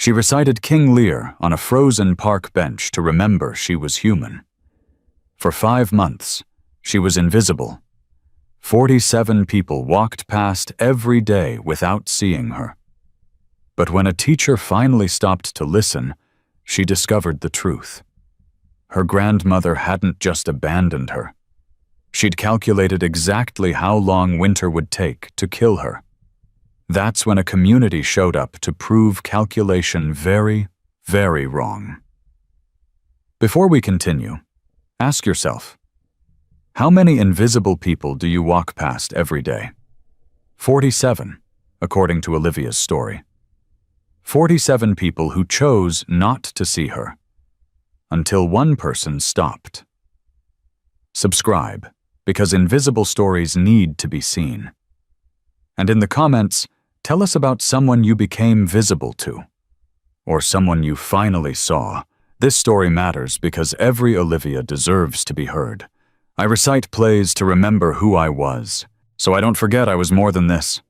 She recited King Lear on a frozen park bench to remember she was human. For 5 months, she was invisible. 47 people walked past every day without seeing her. But when a teacher finally stopped to listen, she discovered the truth. Her grandmother hadn't just abandoned her. She'd calculated exactly how long winter would take to kill her. That's when a community showed up to prove calculation very, very wrong. Before we continue, ask yourself, how many invisible people do you walk past every day? 47, according to Olivia's story. 47 people who chose not to see her, until one person stopped. Subscribe, because invisible stories need to be seen. And in the comments, tell us about someone you became visible to, or someone you finally saw. This story matters because every Olivia deserves to be heard. I recite plays to remember who I was, so I don't forget I was more than this.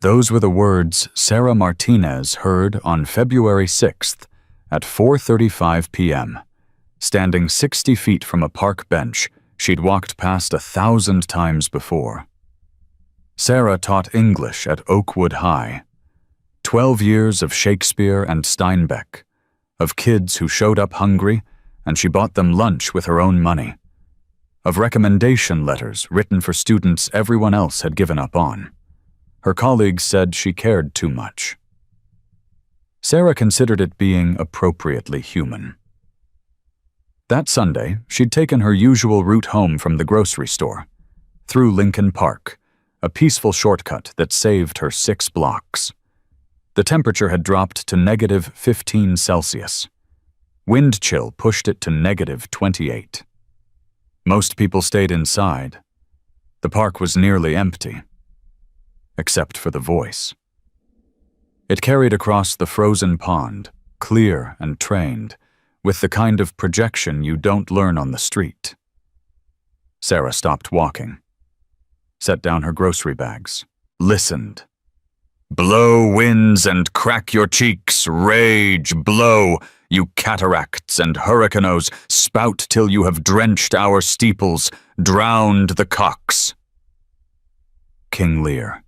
Those were the words Sarah Martinez heard on February 6th at 4:35 p.m. Standing 60 feet from a park bench she'd walked past 1,000 times before. Sarah taught English at Oakwood High. 12 years of Shakespeare and Steinbeck, of kids who showed up hungry and she bought them lunch with her own money, of recommendation letters written for students everyone else had given up on. Her colleagues said she cared too much. Sarah considered it being appropriately human. That Sunday, she'd taken her usual route home from the grocery store, through Lincoln Park, a peaceful shortcut that saved her 6 blocks. The temperature had dropped to -15 Celsius. Wind chill pushed it to -28. Most people stayed inside. The park was nearly empty, except for the voice. It carried across the frozen pond, clear and trained, with the kind of projection you don't learn on the street. Sarah stopped walking, set down her grocery bags, listened. Blow winds and crack your cheeks, rage, blow, you cataracts and hurricanes, spout till you have drenched our steeples, drowned the cocks. King Lear.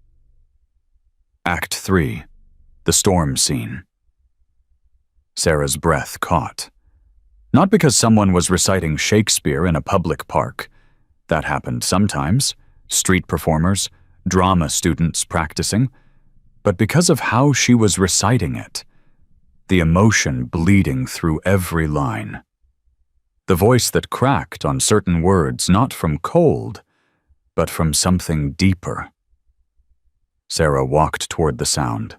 Act 3. The storm scene. Sarah's breath caught. Not because someone was reciting Shakespeare in a public park. That happened sometimes. Street performers, drama students practicing. But because of how she was reciting it. The emotion bleeding through every line. The voice that cracked on certain words not from cold, but from something deeper. Sarah walked toward the sound.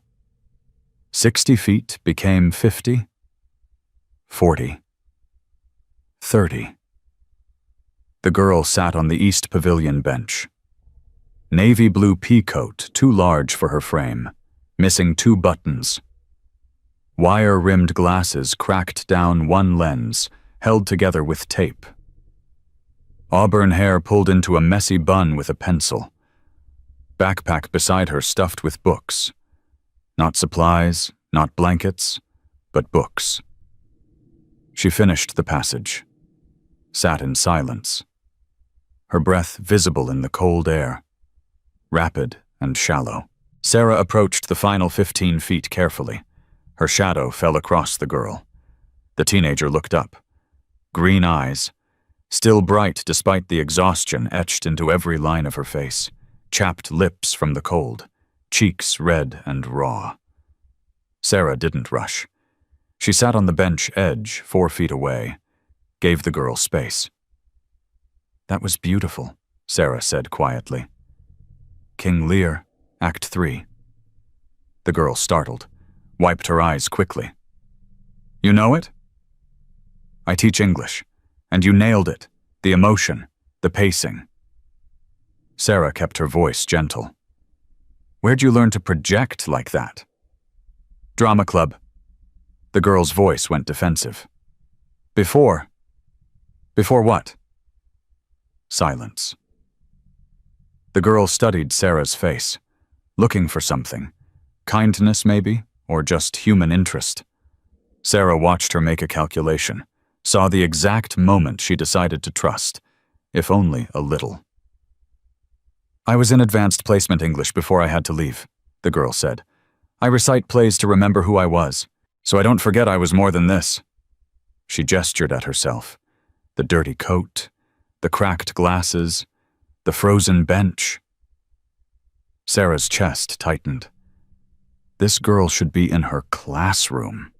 60 feet became 50, 40, 30. The girl sat on the East Pavilion bench. Navy blue peacoat, too large for her frame, missing 2 buttons. Wire-rimmed glasses cracked down one lens, held together with tape. Auburn hair pulled into a messy bun with a pencil. Backpack beside her stuffed with books. Not supplies, not blankets, but books. She finished the passage, sat in silence, her breath visible in the cold air, rapid and shallow. Sarah approached the final 15 feet carefully. Her shadow fell across the girl. The teenager looked up. Green eyes, still bright despite the exhaustion etched into every line of her face, chapped lips from the cold, cheeks red and raw. Sarah didn't rush. She sat on the bench edge 4 feet away, gave the girl space. "That was beautiful," Sarah said quietly. "King Lear, Act 3. The girl startled, wiped her eyes quickly. "You know it?" "I teach English, and you nailed it, the emotion, the pacing." Sarah kept her voice gentle. "Where'd you learn to project like that?" "Drama club." The girl's voice went defensive. Before what?" Silence. The girl studied Sarah's face, looking for something. Kindness, maybe, or just human interest. Sarah watched her make a calculation, saw the exact moment she decided to trust, if only a little. "I was in advanced placement English before I had to leave," the girl said. "I recite plays to remember who I was, so I don't forget I was more than this." She gestured at herself. The dirty coat, the cracked glasses, the frozen bench. Sarah's chest tightened. This girl should be in her classroom.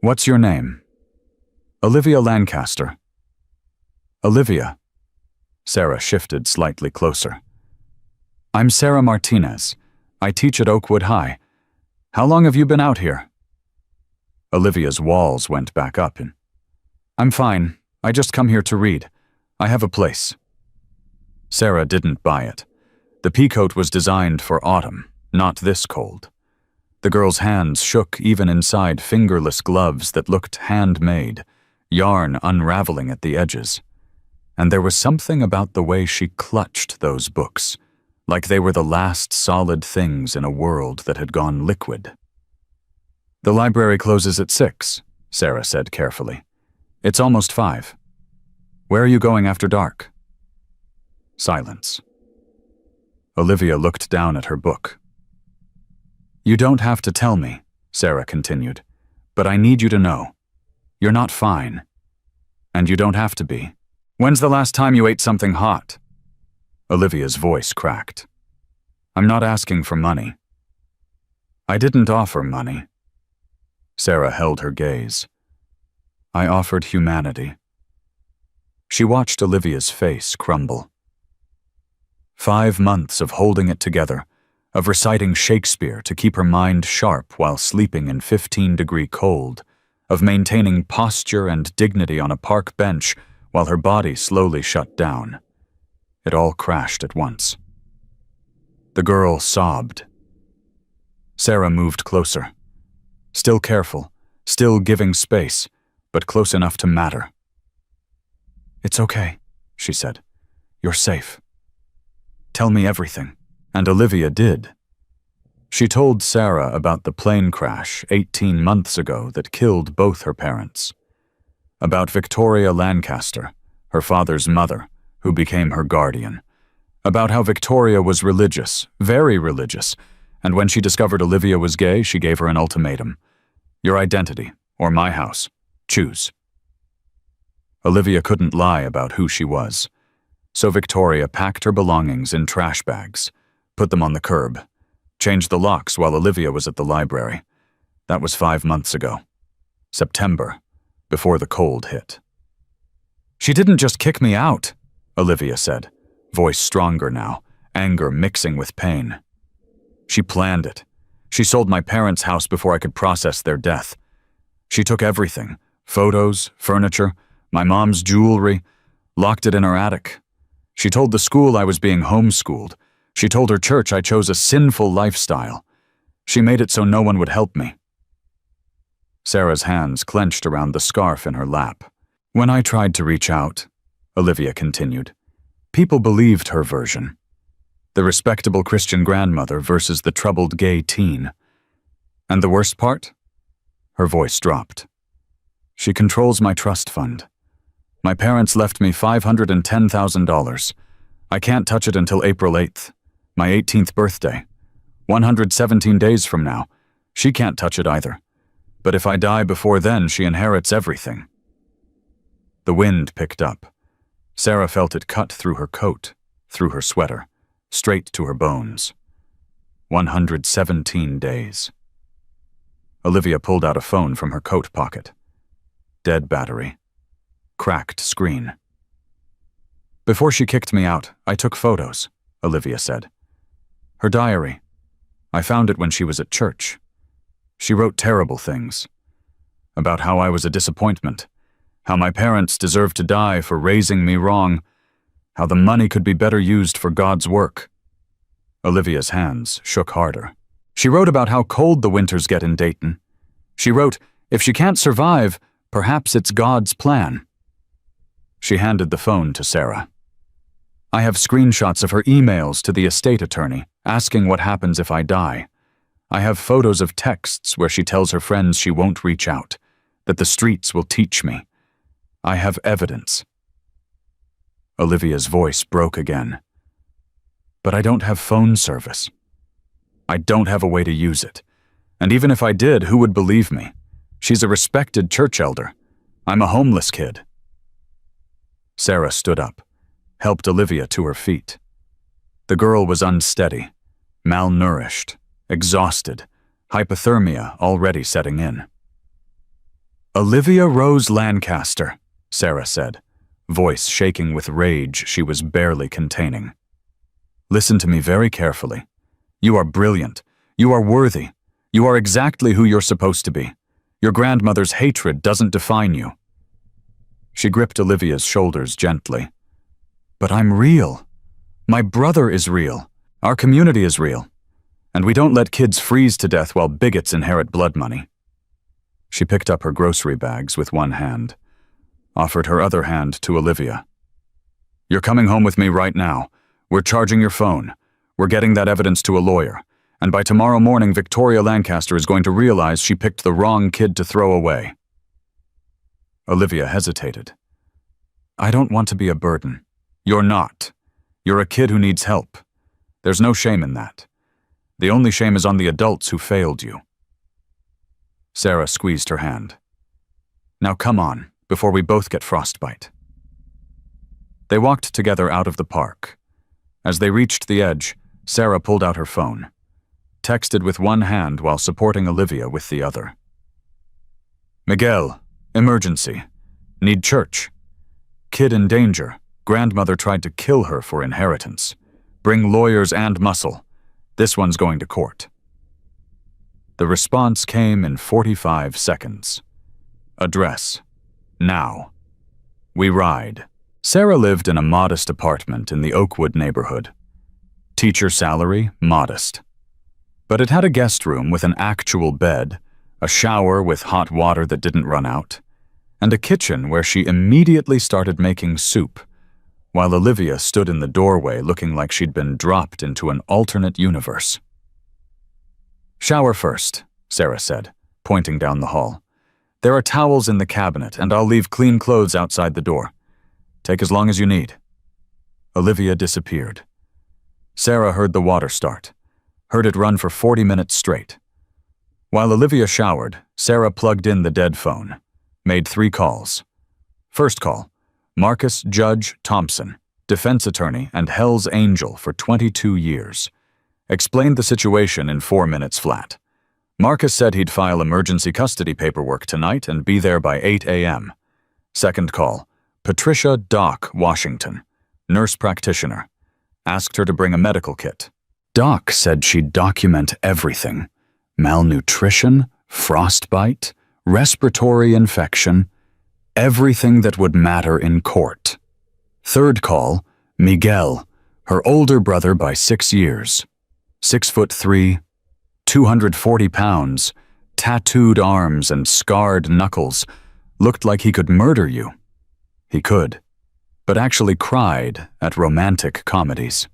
"What's your name?" "Olivia Lancaster." "Olivia." Sarah shifted slightly closer. "I'm Sarah Martinez. I teach at Oakwood High. How long have you been out here?" Olivia's walls went back up. "I'm fine. I just come here to read. I have a place." Sarah didn't buy it. The peacoat was designed for autumn, not this cold. The girl's hands shook even inside fingerless gloves that looked handmade, yarn unraveling at the edges. And there was something about the way she clutched those books, like they were the last solid things in a world that had gone liquid. "The library closes at 6, Sarah said carefully. "It's almost 5. Where are you going after dark?" Silence. Olivia looked down at her book. "You don't have to tell me," Sarah continued, "but I need you to know. You're not fine. And you don't have to be. When's the last time you ate something hot?" Olivia's voice cracked. "I'm not asking for money." "I didn't offer money." Sarah held her gaze. "I offered humanity." She watched Olivia's face crumble. 5 months of holding it together, of reciting Shakespeare to keep her mind sharp while sleeping in 15-degree cold, of maintaining posture and dignity on a park bench while her body slowly shut down. It all crashed at once. The girl sobbed. Sarah moved closer. Still careful, still giving space, but close enough to matter. "It's okay," she said. "You're safe. Tell me everything." And Olivia did. She told Sarah about the plane crash 18 months ago that killed both her parents. About Victoria Lancaster, her father's mother, who became her guardian. About how Victoria was religious, very religious, and when she discovered Olivia was gay, she gave her an ultimatum. "Your identity, or my house. Choose." Olivia couldn't lie about who she was. So Victoria packed her belongings in trash bags, put them on the curb, changed the locks while Olivia was at the library. That was 5 months ago. September, before the cold hit. "She didn't just kick me out," Olivia said, voice stronger now, anger mixing with pain. "She planned it. She sold my parents' house before I could process their death. She took everything, photos, furniture, my mom's jewelry, locked it in her attic. She told the school I was being homeschooled. She told her church I chose a sinful lifestyle. She made it so no one would help me." Sarah's hands clenched around the scarf in her lap. "When I tried to reach out," Olivia continued, "people believed her version. The respectable Christian grandmother versus the troubled gay teen. And the worst part?" Her voice dropped. "She controls my trust fund. My parents left me $510,000. I can't touch it until April 8th, my 18th birthday. 117 days from now. She can't touch it either. But if I die before then, she inherits everything." The wind picked up. Sarah felt it cut through her coat, through her sweater, straight to her bones. 117 days. Olivia pulled out a phone from her coat pocket. Dead battery. Cracked screen. "Before she kicked me out, I took photos," Olivia said. "Her diary. I found it when she was at church. She wrote terrible things. About how I was a disappointment, how my parents deserved to die for raising me wrong, how the money could be better used for God's work." Olivia's hands shook harder. She wrote about how cold the winters get in Dayton. She wrote, "If she can't survive, perhaps it's God's plan." She handed the phone to Sarah. "I have screenshots of her emails to the estate attorney, asking what happens if I die. I have photos of texts where she tells her friends she won't reach out, that the streets will teach me. I have evidence. Olivia's voice broke again. But I don't have phone service. I don't have a way to use it. And even if I did, who would believe me? She's a respected church elder. I'm a homeless kid. Sarah stood up, helped Olivia to her feet. The girl was unsteady, malnourished, exhausted, hypothermia already setting in. Olivia Rose Lancaster, Sarah said, voice shaking with rage she was barely containing. Listen to me very carefully. You are brilliant. You are worthy. You are exactly who you're supposed to be. Your grandmother's hatred doesn't define you. She gripped Olivia's shoulders gently. But I'm real. My brother is real. Our community is real. And we don't let kids freeze to death while bigots inherit blood money. She picked up her grocery bags with one hand, offered her other hand to Olivia. You're coming home with me right now. We're charging your phone. We're getting that evidence to a lawyer. And by tomorrow morning, Victoria Lancaster is going to realize she picked the wrong kid to throw away. Olivia hesitated. I don't want to be a burden. You're not. You're a kid who needs help. There's no shame in that. The only shame is on the adults who failed you. Sarah squeezed her hand. Now come on, before we both get frostbite. They walked together out of the park. As they reached the edge, Sarah pulled out her phone, texted with one hand while supporting Olivia with the other. Miguel, emergency. Need church. Kid in danger. Grandmother tried to kill her for inheritance. Bring lawyers and muscle. This one's going to court. The response came in 45 seconds. Address. Now. We ride. Sarah lived in a modest apartment in the Oakwood neighborhood. Teacher salary, modest. But it had a guest room with an actual bed, a shower with hot water that didn't run out, and a kitchen where she immediately started making soup, while Olivia stood in the doorway looking like she'd been dropped into an alternate universe. Shower first, Sarah said, pointing down the hall. There are towels in the cabinet, and I'll leave clean clothes outside the door. Take as long as you need. Olivia disappeared. Sarah heard the water start, heard it run for 40 minutes straight. While Olivia showered, Sarah plugged in the dead phone, made 3 calls. First call, Marcus Judge Thompson, defense attorney and Hell's Angel for 22 years. Explained the situation in 4 minutes flat. Marcus said he'd file emergency custody paperwork tonight and be there by 8 a.m. Second call, Patricia Doc Washington, nurse practitioner. Asked her to bring a medical kit. Doc said she'd document everything. Malnutrition, frostbite, respiratory infection, everything that would matter in court. Third call, Miguel, her older brother by 6 years. 6'3", 240 pounds, tattooed arms and scarred knuckles, looked like he could murder you. He could, but actually cried at romantic comedies.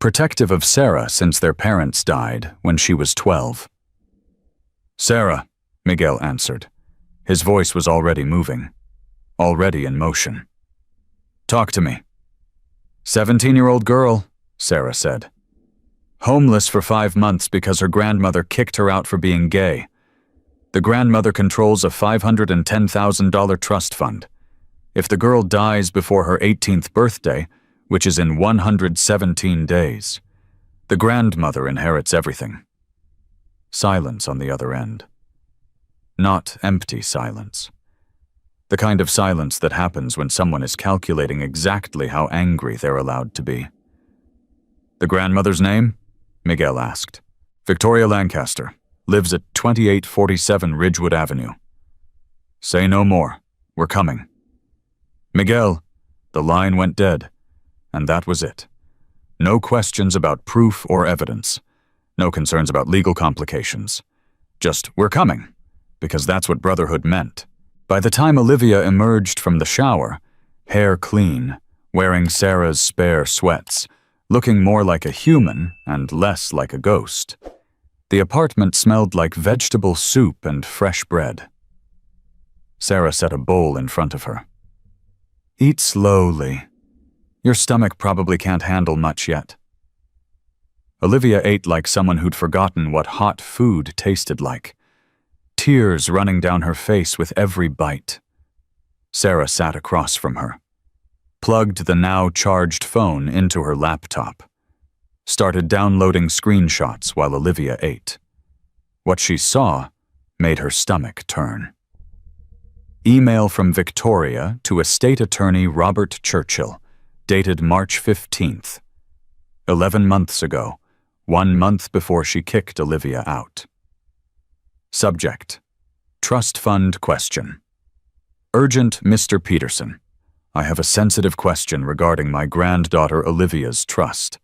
Protective of Sarah since their parents died when she was 12. Sarah, Miguel answered. His voice was already moving, already in motion. Talk to me. 17-year-old girl, Sarah said. Homeless for 5 months because her grandmother kicked her out for being gay. The grandmother controls a $510,000 trust fund. If the girl dies before her 18th birthday, which is in 117 days, the grandmother inherits everything. Silence on the other end. Not empty silence. The kind of silence that happens when someone is calculating exactly how angry they're allowed to be. The grandmother's name? Miguel asked. Victoria Lancaster. Lives at 2847 Ridgewood Avenue. Say no more. We're coming. Miguel, the line went dead, and that was it. No questions about proof or evidence. No concerns about legal complications. Just, we're coming, because that's what brotherhood meant. By the time Olivia emerged from the shower, hair clean, wearing Sarah's spare sweats, looking more like a human and less like a ghost, The apartment smelled like vegetable soup and fresh bread. Sarah set a bowl in front of her. "Eat slowly. Your stomach probably can't handle much yet." Olivia ate like someone who'd forgotten what hot food tasted like, tears running down her face with every bite. Sarah sat across from her, plugged the now charged phone into her laptop, started downloading screenshots while Olivia ate. What she saw made her stomach turn. Email from Victoria to Estate Attorney Robert Churchill, dated March 15th. 11 months ago, 1 month before she kicked Olivia out. Subject: Trust Fund Question. Urgent Mr. Peterson. I have a sensitive question regarding my granddaughter Olivia's trust.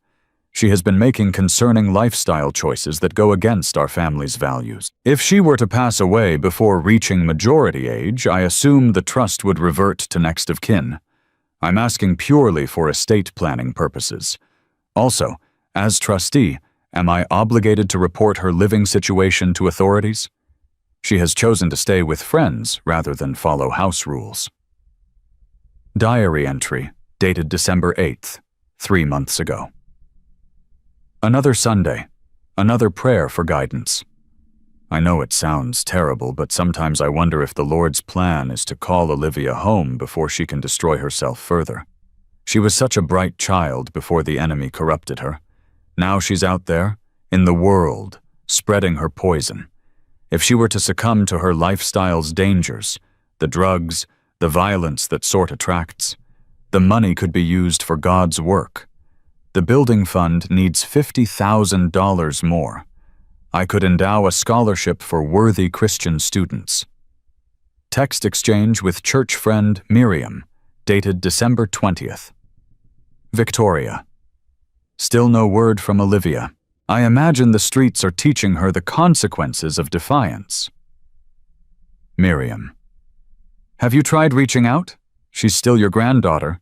She has been making concerning lifestyle choices that go against our family's values. If she were to pass away before reaching majority age, I assume the trust would revert to next of kin. I'm asking purely for estate planning purposes. Also, as trustee, am I obligated to report her living situation to authorities? She has chosen to stay with friends rather than follow house rules. Diary entry, dated December 8th, 3 months ago. Another Sunday, another prayer for guidance. I know it sounds terrible, but sometimes I wonder if the Lord's plan is to call Olivia home before she can destroy herself further. She was such a bright child before the enemy corrupted her. Now she's out there, in the world, spreading her poison. If she were to succumb to her lifestyle's dangers, the drugs, the violence that sort attracts, the money could be used for God's work. The building fund needs $50,000 more. I could endow a scholarship for worthy Christian students. Text exchange with church friend Miriam, dated December 20th. Victoria. Still no word from Olivia. I imagine the streets are teaching her the consequences of defiance. Miriam. Have you tried reaching out? She's still your granddaughter.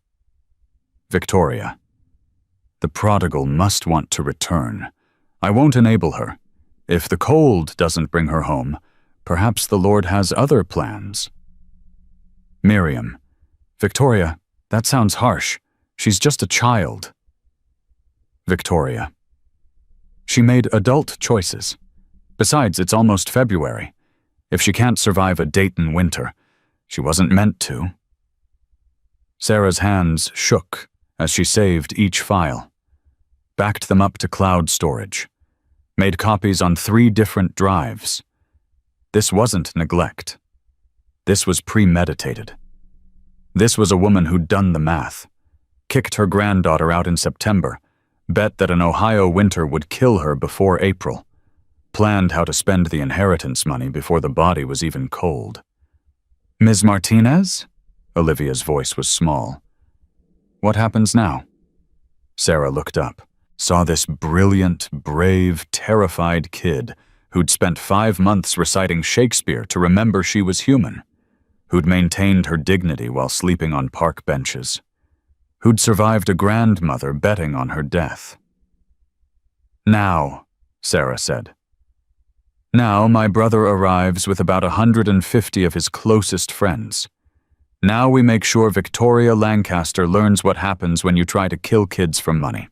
Victoria. The prodigal must want to return. I won't enable her. If the cold doesn't bring her home, perhaps the Lord has other plans. Miriam. Victoria, that sounds harsh. She's just a child. Victoria. She made adult choices. Besides, it's almost February. If she can't survive a Dayton winter, she wasn't meant to. Sarah's hands shook as she saved each file, backed them up to cloud storage, made copies on 3 different drives. This wasn't neglect. This was premeditated. This was a woman who'd done the math, kicked her granddaughter out in September, bet that an Ohio winter would kill her before April, planned how to spend the inheritance money before the body was even cold. Ms. Martinez? Olivia's voice was small. What happens now? Sarah looked up, saw this brilliant, brave, terrified kid who'd spent 5 months reciting Shakespeare to remember she was human, who'd maintained her dignity while sleeping on park benches, who'd survived a grandmother betting on her death. Now, Sarah said. Now my brother arrives with about 150 of his closest friends. Now we make sure Victoria Lancaster learns what happens when you try to kill kids for money.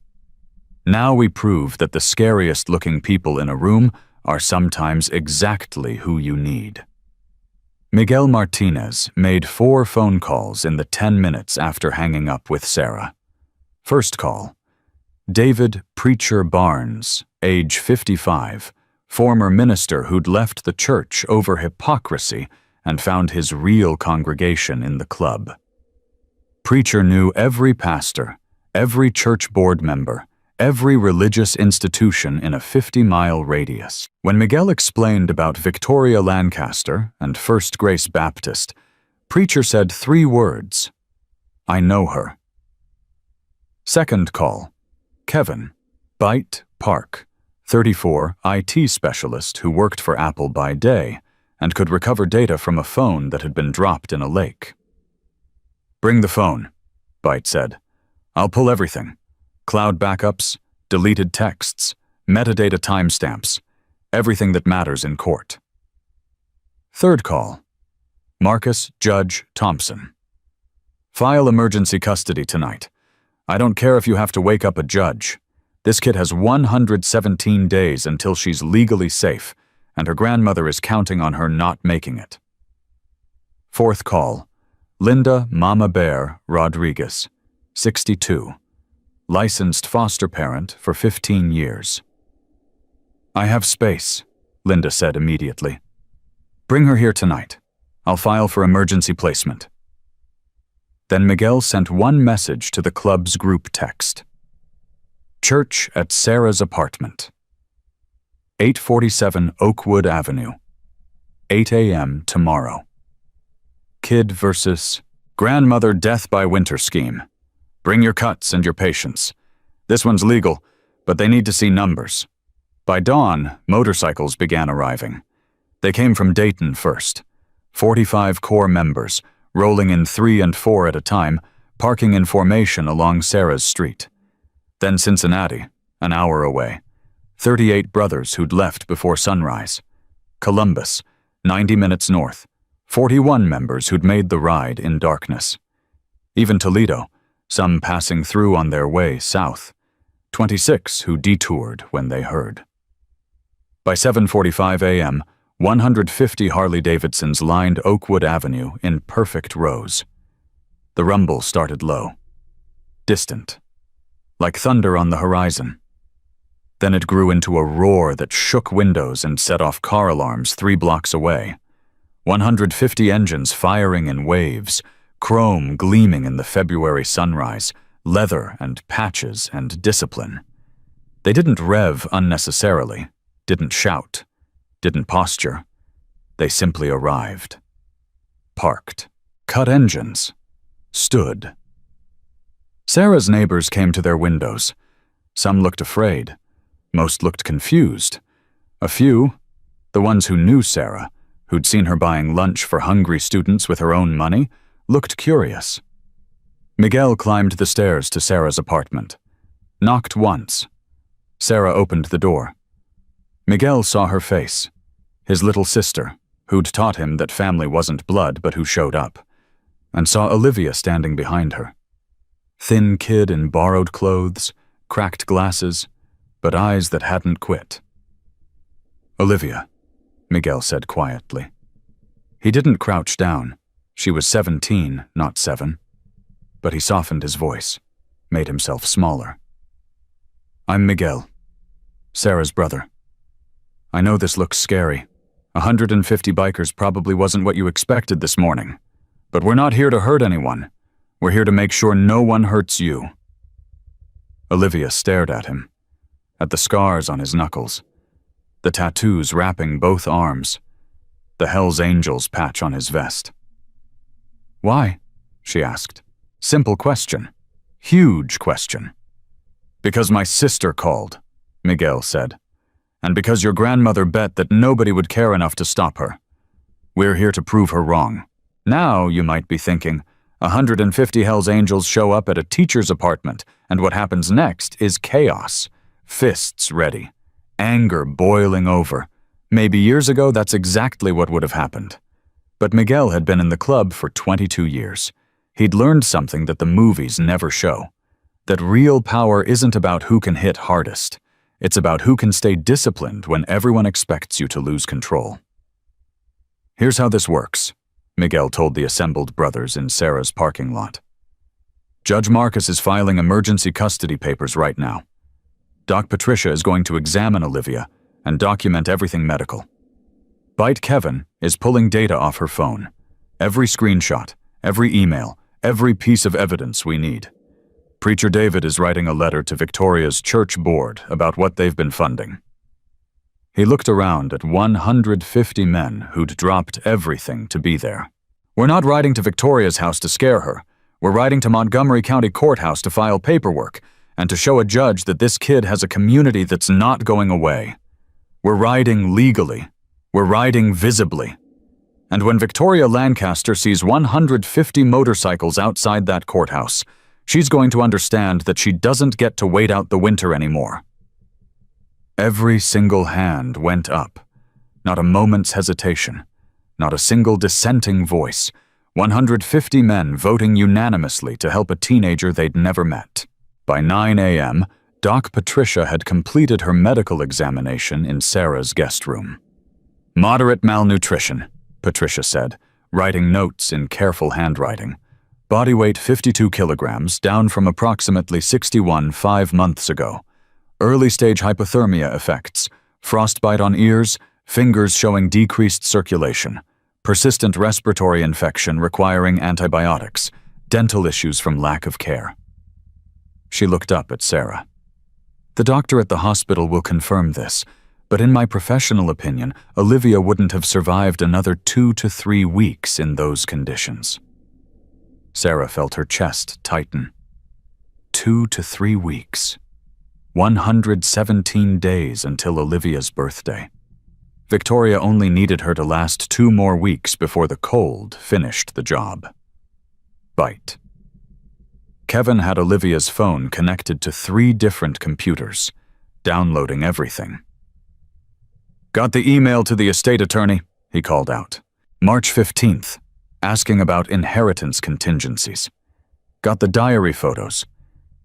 Now we prove that the scariest-looking people in a room are sometimes exactly who you need. Miguel Martinez made 4 phone calls in the 10 minutes after hanging up with Sarah. First call. David Preacher Barnes, age 55, former minister who'd left the church over hypocrisy and found his real congregation in the club. Preacher knew every pastor, every church board member, every religious institution in a 50-mile radius. When Miguel explained about Victoria Lancaster and First Grace Baptist, Preacher said 3 words: I know her. Second call. Kevin, Byte Park, 34, IT specialist who worked for Apple by day and could recover data from a phone that had been dropped in a lake. Bring the phone, Byte said. I'll pull everything. Cloud backups, deleted texts, metadata timestamps. Everything that matters in court. Third call. Marcus Judge Thompson. File emergency custody tonight. I don't care if you have to wake up a judge. This kid has 117 days until she's legally safe, and her grandmother is counting on her not making it. Fourth call. Linda Mama Bear Rodriguez, 62. Licensed foster parent for 15 years. I have space, Linda said immediately. Bring her here tonight. I'll file for emergency placement. Then Miguel sent one message to the club's group text. Church at Sarah's apartment. 847 Oakwood Avenue. 8 a.m. tomorrow. Kid versus grandmother death by winter scheme. Bring your cuts and your patience. This one's legal, but they need to see numbers. By dawn, motorcycles began arriving. They came from Dayton first. 45 core members, rolling in 3 and 4 at a time, parking in formation along Sarah's street. Then Cincinnati, an hour away. 38 brothers who'd left before sunrise. Columbus, 90 minutes north. 41 members who'd made the ride in darkness. Even Toledo, some passing through on their way south. 26 who detoured when they heard. By 7:45 a.m., 150 Harley-Davidsons lined Oakwood Avenue in perfect rows. The rumble started low, distant, like thunder on the horizon. Then it grew into a roar that shook windows and set off car alarms 3 blocks away. 150 engines firing in waves, chrome gleaming in the February sunrise, leather and patches and discipline. They didn't rev unnecessarily, didn't shout, didn't posture. They simply arrived. Parked. Cut engines. Stood. Sarah's neighbors came to their windows. Some looked afraid. Most looked confused. A few, the ones who knew Sarah, who'd seen her buying lunch for hungry students with her own money, looked curious. Miguel climbed the stairs to Sarah's apartment. Knocked once. Sarah opened the door. Miguel saw her face. His little sister, who'd taught him that family wasn't blood but who showed up, and saw Olivia standing behind her. Thin kid in borrowed clothes, cracked glasses, but eyes that hadn't quit. Olivia, Miguel said quietly. He didn't crouch down. She was 17, not 7. But he softened his voice, made himself smaller. I'm Miguel, Sarah's brother. I know this looks scary. 150 bikers probably wasn't what you expected this morning. But we're not here to hurt anyone. We're here to make sure no one hurts you. Olivia stared at him, at the scars on his knuckles, the tattoos wrapping both arms, the Hell's Angels patch on his vest. Why? She asked. Simple question. Huge question. Because my sister called, Miguel said. And because your grandmother bet that nobody would care enough to stop her. We're here to prove her wrong. Now, you might be thinking, 150 Hell's Angels show up at a teacher's apartment, and what happens next is chaos. Fists ready. Anger boiling over. Maybe years ago, that's exactly what would have happened. But Miguel had been in the club for 22 years. He'd learned something that the movies never show. That real power isn't about who can hit hardest. It's about who can stay disciplined when everyone expects you to lose control. Here's how this works, Miguel told the assembled brothers in Sarah's parking lot. Judge Marcus is filing emergency custody papers right now. Doc Patricia is going to examine Olivia and document everything medical. Bite Kevin is pulling data off her phone. Every screenshot, every email, every piece of evidence we need. Preacher David is writing a letter to Victoria's church board about what they've been funding. He looked around at 150 men who'd dropped everything to be there. We're not riding to Victoria's house to scare her. We're riding to Montgomery County Courthouse to file paperwork and to show a judge that this kid has a community that's not going away. We're riding legally. We're riding visibly. And when Victoria Lancaster sees 150 motorcycles outside that courthouse, she's going to understand that she doesn't get to wait out the winter anymore. Every single hand went up. Not a moment's hesitation. Not a single dissenting voice. 150 men voting unanimously to help a teenager they'd never met. By 9 a.m., Doc Patricia had completed her medical examination in Sarah's guest room. "Moderate malnutrition," Patricia said, writing notes in careful handwriting. "Body weight 52 kilograms, down from approximately 61 5 months ago. Early-stage hypothermia effects, frostbite on ears, fingers showing decreased circulation, persistent respiratory infection requiring antibiotics, dental issues from lack of care." She looked up at Sarah. "The doctor at the hospital will confirm this, but in my professional opinion, Olivia wouldn't have survived another 2 to 3 weeks in those conditions." Sarah felt her chest tighten. 2 to 3 weeks. 117 days until Olivia's birthday. Victoria only needed her to last 2 more weeks before the cold finished the job. Bite. Kevin had Olivia's phone connected to 3 different computers, downloading everything. "Got the email to the estate attorney," he called out. "March 15th, asking about inheritance contingencies. Got the diary photos.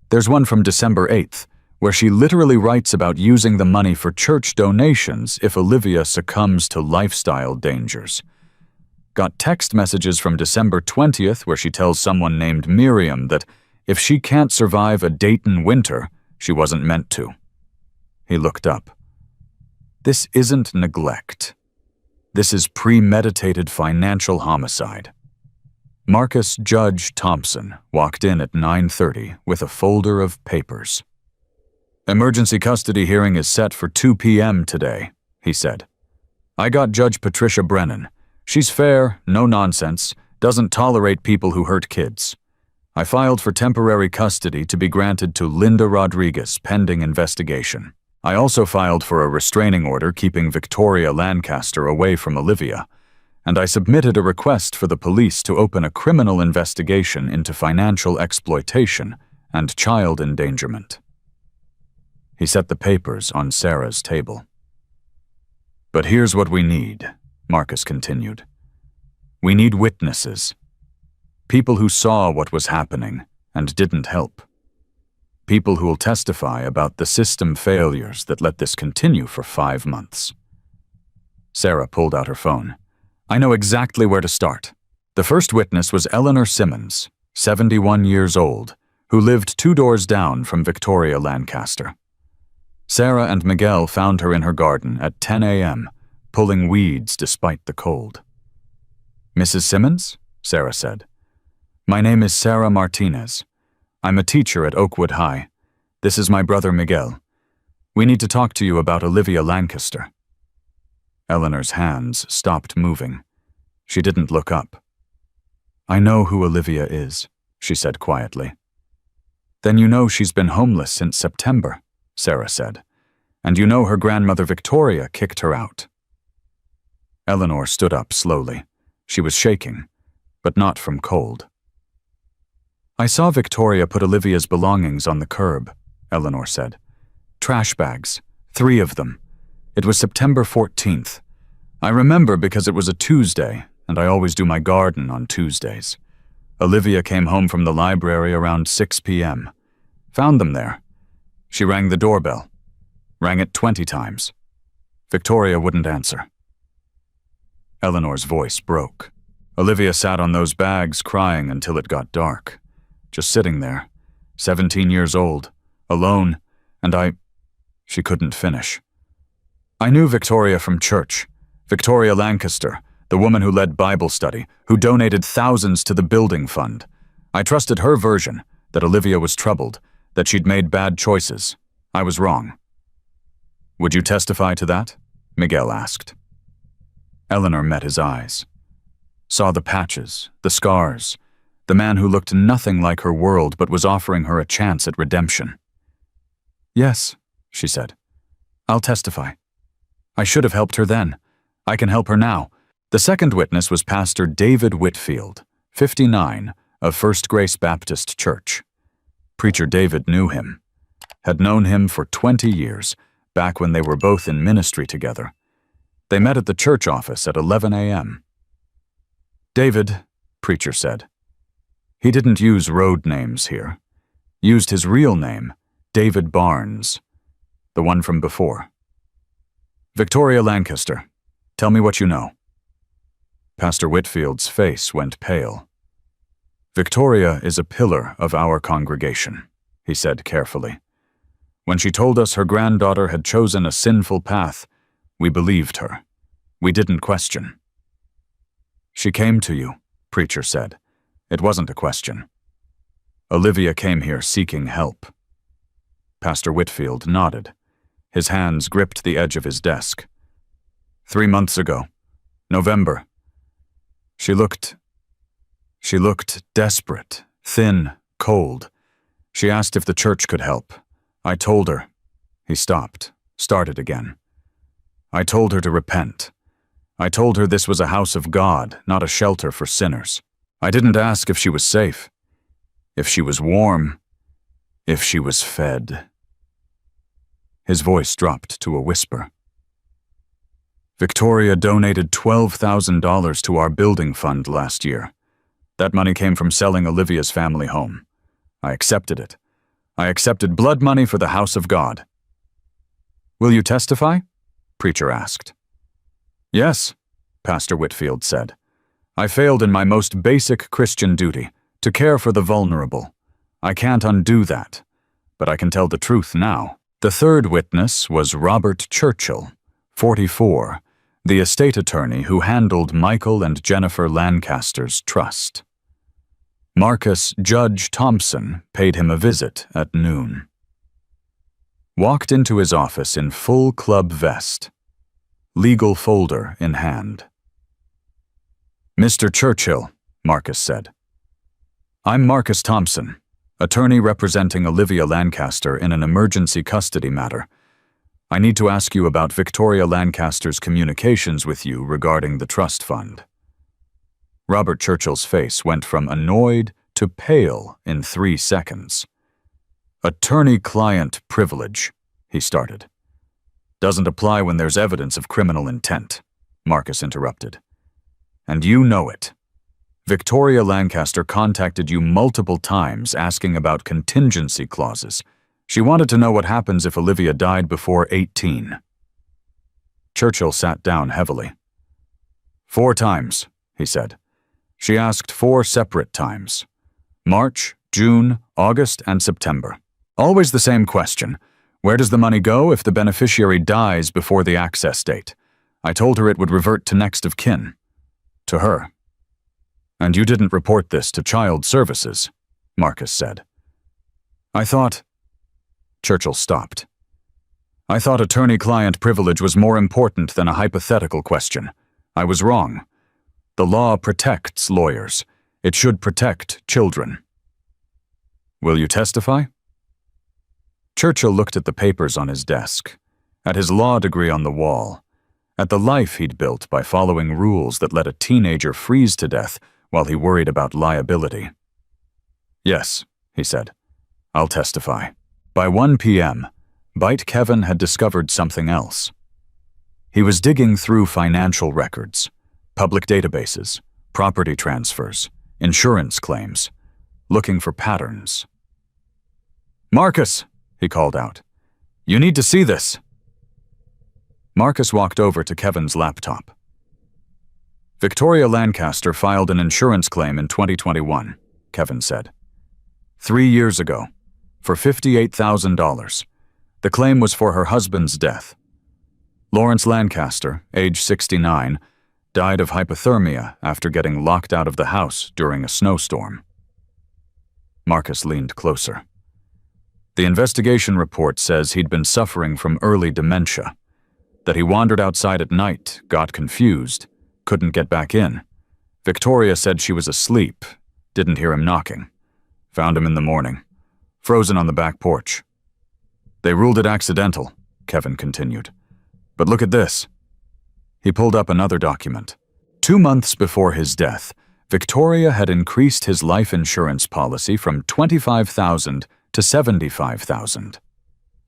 There's one from December 8th, where she literally writes about using the money for church donations if Olivia succumbs to lifestyle dangers. Got text messages from December 20th where she tells someone named Miriam that if she can't survive a Dayton winter, she wasn't meant to." He looked up. "This isn't neglect. This is premeditated financial homicide." Marcus Judge Thompson walked in at 9:30 with a folder of papers. "Emergency custody hearing is set for 2 p.m. today," he said. "I got Judge Patricia Brennan. She's fair, no nonsense, doesn't tolerate people who hurt kids. I filed for temporary custody to be granted to Linda Rodriguez pending investigation. I also filed for a restraining order keeping Victoria Lancaster away from Olivia, and I submitted a request for the police to open a criminal investigation into financial exploitation and child endangerment." He set the papers on Sarah's table. "But here's what we need," Marcus continued. "We need witnesses. People who saw what was happening and didn't help. People who will testify about the system failures that let this continue for 5 months." Sarah pulled out her phone. "I know exactly where to start. The first witness was Eleanor Simmons, 71 years old, who lived 2 doors down from Victoria Lancaster. Sarah and Miguel found her in her garden at 10 a.m., pulling weeds despite the cold." "Mrs. Simmons?" Sarah said. "My name is Sarah Martinez. I'm a teacher at Oakwood High. This is my brother Miguel. We need to talk to you about Olivia Lancaster." Eleanor's hands stopped moving. She didn't look up. "I know who Olivia is," she said quietly. "Then you know she's been homeless since September," Sarah said. "And you know her grandmother Victoria kicked her out." Eleanor stood up slowly. She was shaking, but not from cold. "I saw Victoria put Olivia's belongings on the curb," Eleanor said. "Trash bags, 3 of them. It was September 14th. I remember because it was a Tuesday, and I always do my garden on Tuesdays. Olivia came home from the library around 6 p.m. Found them there. She rang the doorbell. Rang it 20 times. Victoria wouldn't answer." Eleanor's voice broke. "Olivia sat on those bags crying until it got dark. Just sitting there, 17 years old, alone, and She couldn't finish. "I knew Victoria from church. Victoria Lancaster, the woman who led Bible study, who donated thousands to the building fund. I trusted her version, that Olivia was troubled, that she'd made bad choices. I was wrong." "Would you testify to that?" Miguel asked. Eleanor met his eyes. Saw the patches, the scars, the man who looked nothing like her world but was offering her a chance at redemption. "Yes," she said. "I'll testify. I should have helped her then. I can help her now." The second witness was Pastor David Whitfield, 59, of First Grace Baptist Church. Preacher David knew him, had known him for 20 years, back when they were both in ministry together. They met at the church office at 11 a.m. David, preacher said. He didn't use road names here. Used his real name, David Barnes, the one from before. Victoria Lancaster, tell me what you know. Pastor Whitfield's face went pale. Victoria is a pillar of our congregation, he said carefully. When she told us her granddaughter had chosen a sinful path, we believed her. We didn't question. She came to you, preacher said. It wasn't a question. Olivia came here seeking help. Pastor Whitfield nodded. His hands gripped the edge of his desk. 3 months ago, November. She looked desperate, thin, cold. She asked if the church could help. I told her. He stopped, started again. I told her to repent. I told her this was a house of God, not a shelter for sinners. I didn't ask if she was safe, if she was warm, if she was fed. His voice dropped to a whisper. Victoria donated $12,000 to our building fund last year. That money came from selling Olivia's family home. I accepted it. I accepted blood money for the house of God. Will you testify? Preacher asked. Yes, Pastor Whitfield said. I failed in my most basic Christian duty, to care for the vulnerable. I can't undo that, but I can tell the truth now. The third witness was Robert Churchill, 44, the estate attorney who handled Michael and Jennifer Lancaster's trust. Marcus Judge Thompson paid him a visit at noon. Walked into his office in full club vest, legal folder in hand. Mr. Churchill, Marcus said. I'm Marcus Thompson, attorney representing Olivia Lancaster in an emergency custody matter. I need to ask you about Victoria Lancaster's communications with you regarding the trust fund. Robert Churchill's face went from annoyed to pale in 3 seconds. Attorney-client privilege, he started. Doesn't apply when there's evidence of criminal intent, Marcus interrupted. And you know it. Victoria Lancaster contacted you multiple times asking about contingency clauses. She wanted to know what happens if Olivia died before 18. Churchill sat down heavily. 4 times, he said. She asked 4 separate times. March, June, August, and September. Always the same question. Where does the money go if the beneficiary dies before the access date? I told her it would revert to next of kin. To her. And you didn't report this to Child Services, Marcus said. I thought... Churchill stopped. I thought attorney-client privilege was more important than a hypothetical question. I was wrong. The law protects lawyers. It should protect children. Will you testify? Churchill looked at the papers on his desk, at his law degree on the wall, at the life he'd built by following rules that let a teenager freeze to death while he worried about liability. Yes, he said. I'll testify. By 1 p.m., Bite Kevin had discovered something else. He was digging through financial records, public databases, property transfers, insurance claims, looking for patterns. Marcus, he called out. You need to see this. Marcus walked over to Kevin's laptop. Victoria Lancaster filed an insurance claim in 2021, Kevin said. 3 years ago, for $58,000. The claim was for her husband's death. Lawrence Lancaster, age 69, died of hypothermia after getting locked out of the house during a snowstorm. Marcus leaned closer. The investigation report says he'd been suffering from early dementia, that he wandered outside at night, got confused, couldn't get back in. Victoria said she was asleep, didn't hear him knocking. Found him in the morning, frozen on the back porch. They ruled it accidental, Kevin continued. But look at this. He pulled up another document. 2 months before his death, Victoria had increased his life insurance policy from $25,000 to $75,000.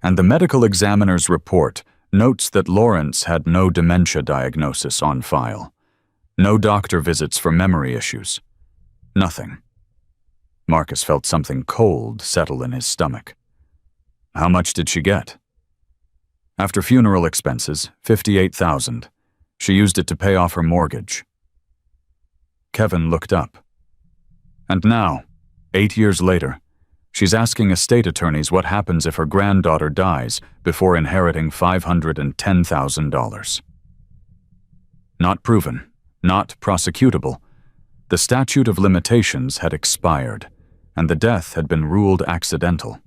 And the medical examiner's report notes that Lawrence had no dementia diagnosis on file. No doctor visits for memory issues. Nothing. Marcus felt something cold settle in his stomach. How much did she get? After funeral expenses, $58,000. She used it to pay off her mortgage. Kevin looked up. And now, 8 years later, she's asking estate attorneys what happens if her granddaughter dies before inheriting $510,000. Not proven, not prosecutable. The statute of limitations had expired, and the death had been ruled accidental.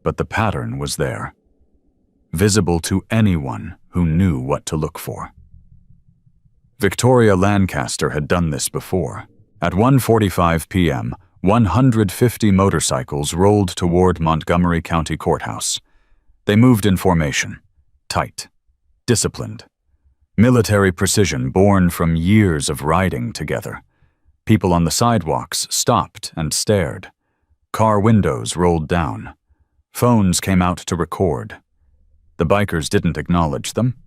But the pattern was there, visible to anyone who knew what to look for. Victoria Lancaster had done this before. At 1:45 p.m., 150 motorcycles rolled toward Montgomery County Courthouse. They moved in formation, tight, disciplined. Military precision born from years of riding together. People on the sidewalks stopped and stared. Car windows rolled down. Phones came out to record. The bikers didn't acknowledge them,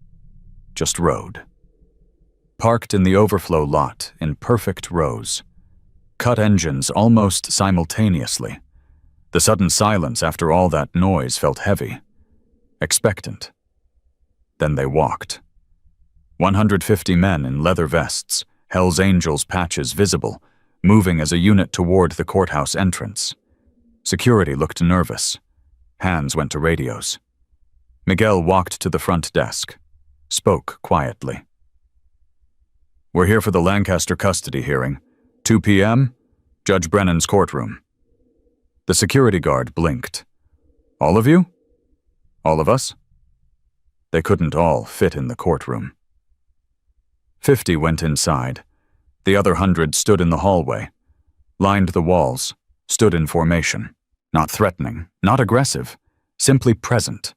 just rode. Parked in the overflow lot in perfect rows. Cut engines almost simultaneously. The sudden silence after all that noise felt heavy, expectant. Then they walked. 150 men in leather vests, Hell's Angels patches visible, moving as a unit toward the courthouse entrance. Security looked nervous. Hands went to radios. Miguel walked to the front desk, spoke quietly. We're here for the Lancaster custody hearing. 2 p.m., Judge Brennan's courtroom. The security guard blinked. All of you? All of us? They couldn't all fit in the courtroom. 50 went inside. The other 100 stood in the hallway, lined the walls, stood in formation. Not threatening, not aggressive, simply present.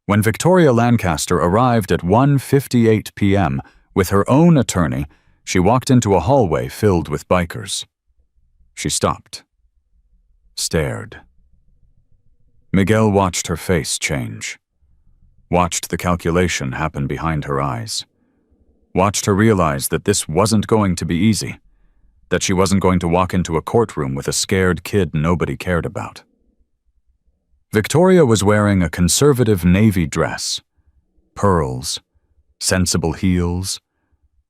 When Victoria Lancaster arrived at 1:58 p.m. with her own attorney, she walked into a hallway filled with bikers. She stopped. Stared. Miguel watched her face change. Watched the calculation happen behind her eyes. Watched her realize that this wasn't going to be easy. That she wasn't going to walk into a courtroom with a scared kid nobody cared about. Victoria was wearing a conservative navy dress. Pearls. Sensible heels.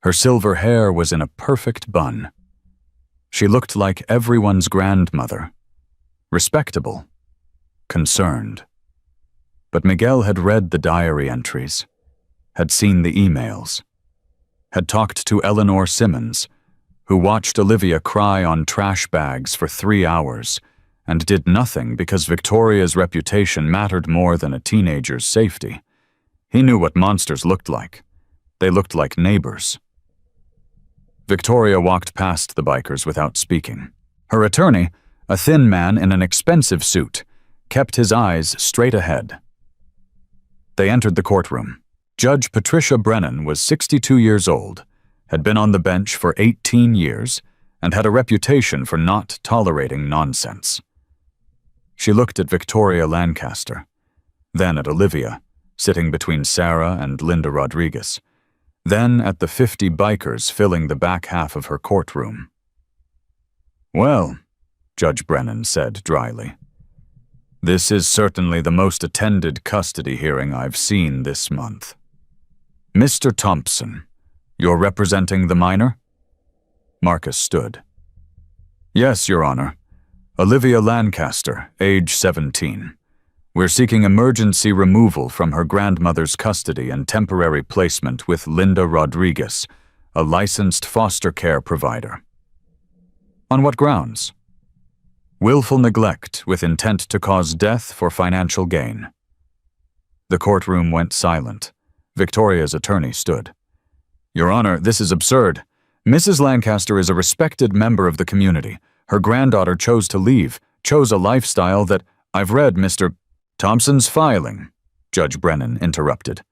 Her silver hair was in a perfect bun. She looked like everyone's grandmother. Respectable. Concerned. But Miguel had read the diary entries. Had seen the emails. Had talked to Eleanor Simmons, who watched Olivia cry on trash bags for 3 hours and did nothing because Victoria's reputation mattered more than a teenager's safety. He knew what monsters looked like. They looked like neighbors. Victoria walked past the bikers without speaking. Her attorney, a thin man in an expensive suit, kept his eyes straight ahead. They entered the courtroom. Judge Patricia Brennan was 62 years old, had been on the bench for 18 years, and had a reputation for not tolerating nonsense. She looked at Victoria Lancaster, then at Olivia, sitting between Sarah and Linda Rodriguez, then at the 50 bikers filling the back half of her courtroom. Well, Judge Brennan said dryly, this is certainly the most attended custody hearing I've seen this month. Mr. Thompson, you're representing the minor? Marcus stood. Yes, Your Honor. Olivia Lancaster, age 17. We're seeking emergency removal from her grandmother's custody and temporary placement with Linda Rodriguez, a licensed foster care provider. On what grounds? Willful neglect with intent to cause death for financial gain. The courtroom went silent. Victoria's attorney stood. Your Honor, this is absurd. Mrs. Lancaster is a respected member of the community. Her granddaughter chose to leave, chose a lifestyle that I've read Mr. Thompson's filing, Judge Brennan interrupted,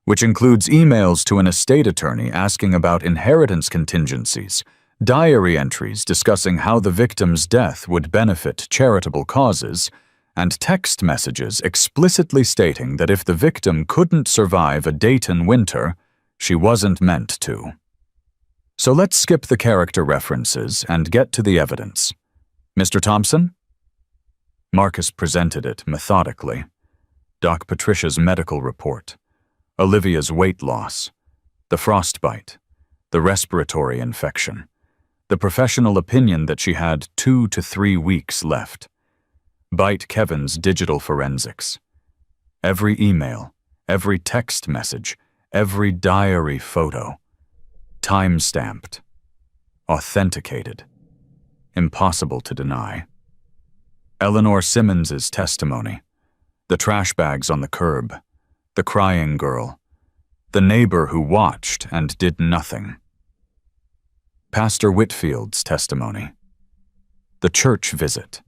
which includes emails to an estate attorney asking about inheritance contingencies, diary entries discussing how the victim's death would benefit charitable causes, and text messages explicitly stating that if the victim couldn't survive a Dayton winter, she wasn't meant to. So let's skip the character references and get to the evidence. Mr. Thompson? Marcus presented it methodically. Doc Patricia's medical report, Olivia's weight loss, the frostbite, the respiratory infection, the professional opinion that she had 2 to 3 weeks left, Bite Kevin's digital forensics, every email, every text message, every diary photo, time-stamped, authenticated, impossible to deny. Eleanor Simmons's testimony, the trash bags on the curb, the crying girl, the neighbor who watched and did nothing. Pastor Whitfield's testimony, the church visit,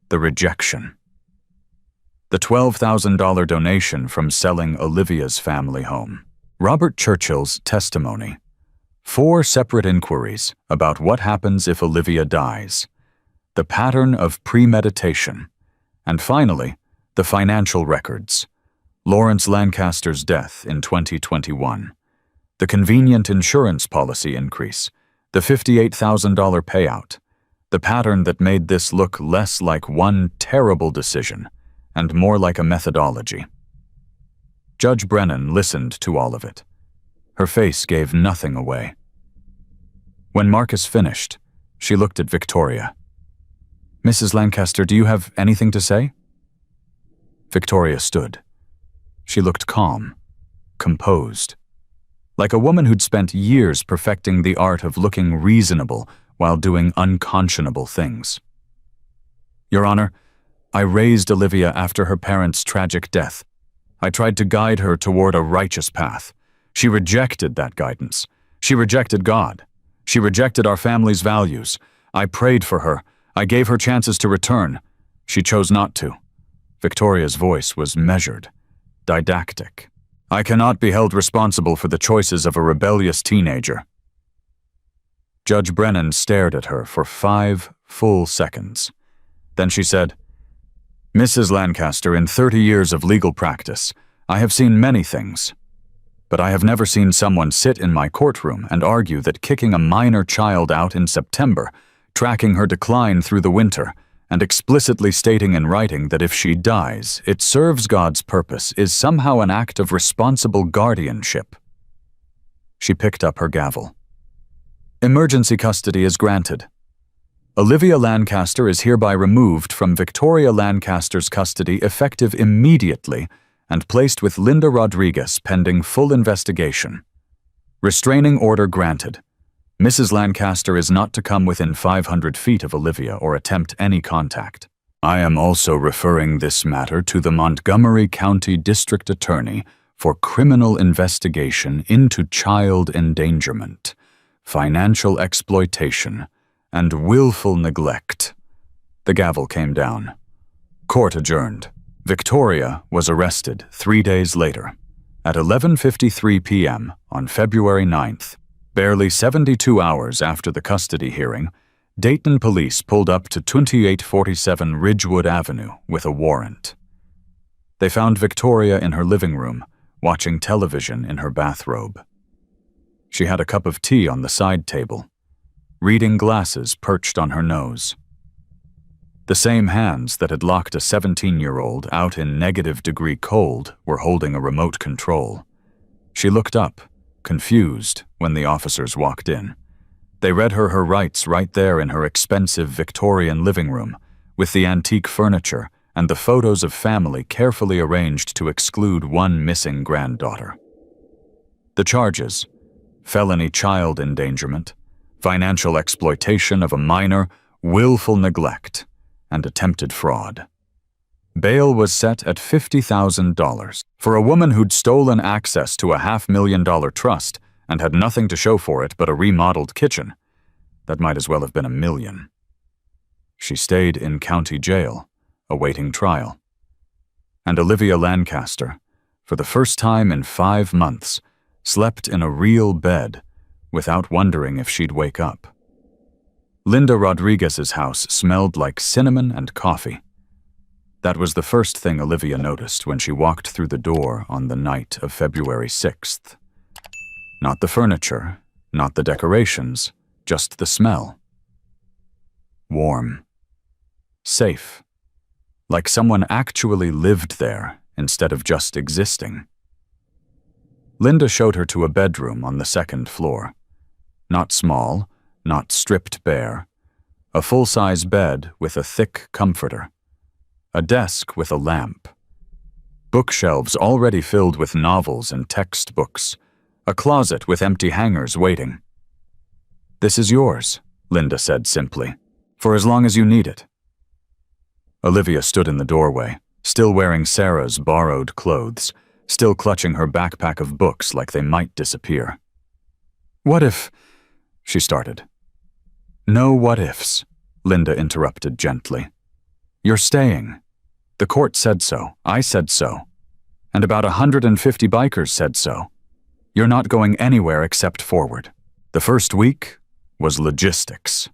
the rejection, the $12,000 donation from selling Olivia's family home, Robert Churchill's testimony, 4 separate inquiries about what happens if Olivia dies, the pattern of premeditation, and finally, the financial records, Lawrence Lancaster's death in 2021, the convenient insurance policy increase, the $58,000 payout, the pattern that made this look less like one terrible decision and more like a methodology. Judge Brennan listened to all of it. Her face gave nothing away. When Marcus finished, she looked at Victoria. "Mrs. Lancaster, do you have anything to say?" Victoria stood. She looked calm, composed, like a woman who'd spent years perfecting the art of looking reasonable while doing unconscionable things. "Your Honor, I raised Olivia after her parents' tragic death. I tried to guide her toward a righteous path. She rejected that guidance. She rejected God. She rejected our family's values. I prayed for her. I gave her chances to return. She chose not to." Victoria's voice was measured, didactic. "I cannot be held responsible for the choices of a rebellious teenager." Judge Brennan stared at her for 5 full seconds. Then she said, "Mrs. Lancaster, in 30 years of legal practice, I have seen many things. But I have never seen someone sit in my courtroom and argue that kicking a minor child out in September, tracking her decline through the winter, and explicitly stating in writing that if she dies, it serves God's purpose, is somehow an act of responsible guardianship." She picked up her gavel. "Emergency custody is granted. Olivia Lancaster is hereby removed from Victoria Lancaster's custody effective immediately and placed with Linda Rodriguez pending full investigation. Restraining order granted. Mrs. Lancaster is not to come within 500 feet of Olivia or attempt any contact. I am also referring this matter to the Montgomery County District Attorney for criminal investigation into child endangerment, financial exploitation, and willful neglect." The gavel came down. Court adjourned. Victoria was arrested 3 days later, at 11:53 p.m. on February 9th. Barely 72 hours after the custody hearing, Dayton police pulled up to 2847 Ridgewood Avenue with a warrant. They found Victoria in her living room, watching television in her bathrobe. She had a cup of tea on the side table, reading glasses perched on her nose. The same hands that had locked a 17-year-old out in negative-degree cold were holding a remote control. She looked up, confused, when the officers walked in. They read her rights right there in her expensive Victorian living room, with the antique furniture and the photos of family carefully arranged to exclude one missing granddaughter. The charges: felony child endangerment, financial exploitation of a minor, willful neglect, and attempted fraud. Bail was set at $50,000 for a woman who'd stolen access to a $500,000 trust and had nothing to show for it but a remodeled kitchen. That might as well have been $1 million. She stayed in county jail, awaiting trial. And Olivia Lancaster, for the first time in 5 months, slept in a real bed without wondering if she'd wake up. Linda Rodriguez's house smelled like cinnamon and coffee. That was the first thing Olivia noticed when she walked through the door on the night of February 6th. Not the furniture, not the decorations, just the smell. Warm. Safe. Like someone actually lived there instead of just existing. Linda showed her to a bedroom on the second floor. Not small, not stripped bare. A full-size bed with a thick comforter. A desk with a lamp. Bookshelves already filled with novels and textbooks. A closet with empty hangers waiting. "This is yours," Linda said simply, "for as long as you need it." Olivia stood in the doorway, still wearing Sarah's borrowed clothes, still clutching her backpack of books like they might disappear. "What if—" she started. "No what ifs," Linda interrupted gently. "You're staying. The court said so, I said so, and about 150 bikers said so. You're not going anywhere except forward." The first week was logistics.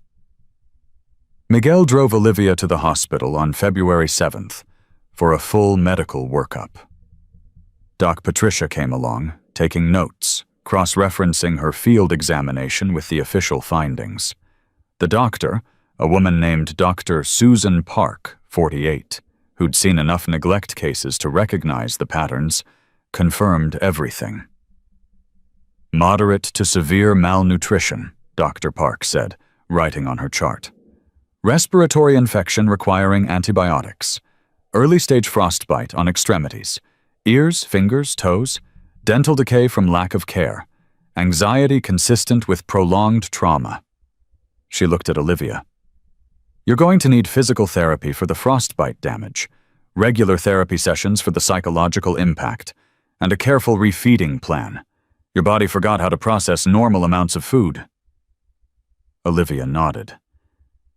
Miguel drove Olivia to the hospital on February 7th for a full medical workup. Doc Patricia came along, taking notes, cross-referencing her field examination with the official findings. The doctor, a woman named Dr. Susan Park, 48, who'd seen enough neglect cases to recognize the patterns, confirmed everything. "Moderate to severe malnutrition," Dr. Park said, writing on her chart. "Respiratory infection requiring antibiotics. Early-stage frostbite on extremities. Ears, fingers, toes. Dental decay from lack of care. Anxiety consistent with prolonged trauma." She looked at Olivia. "You're going to need physical therapy for the frostbite damage, regular therapy sessions for the psychological impact, and a careful refeeding plan. Your body forgot how to process normal amounts of food." Olivia nodded.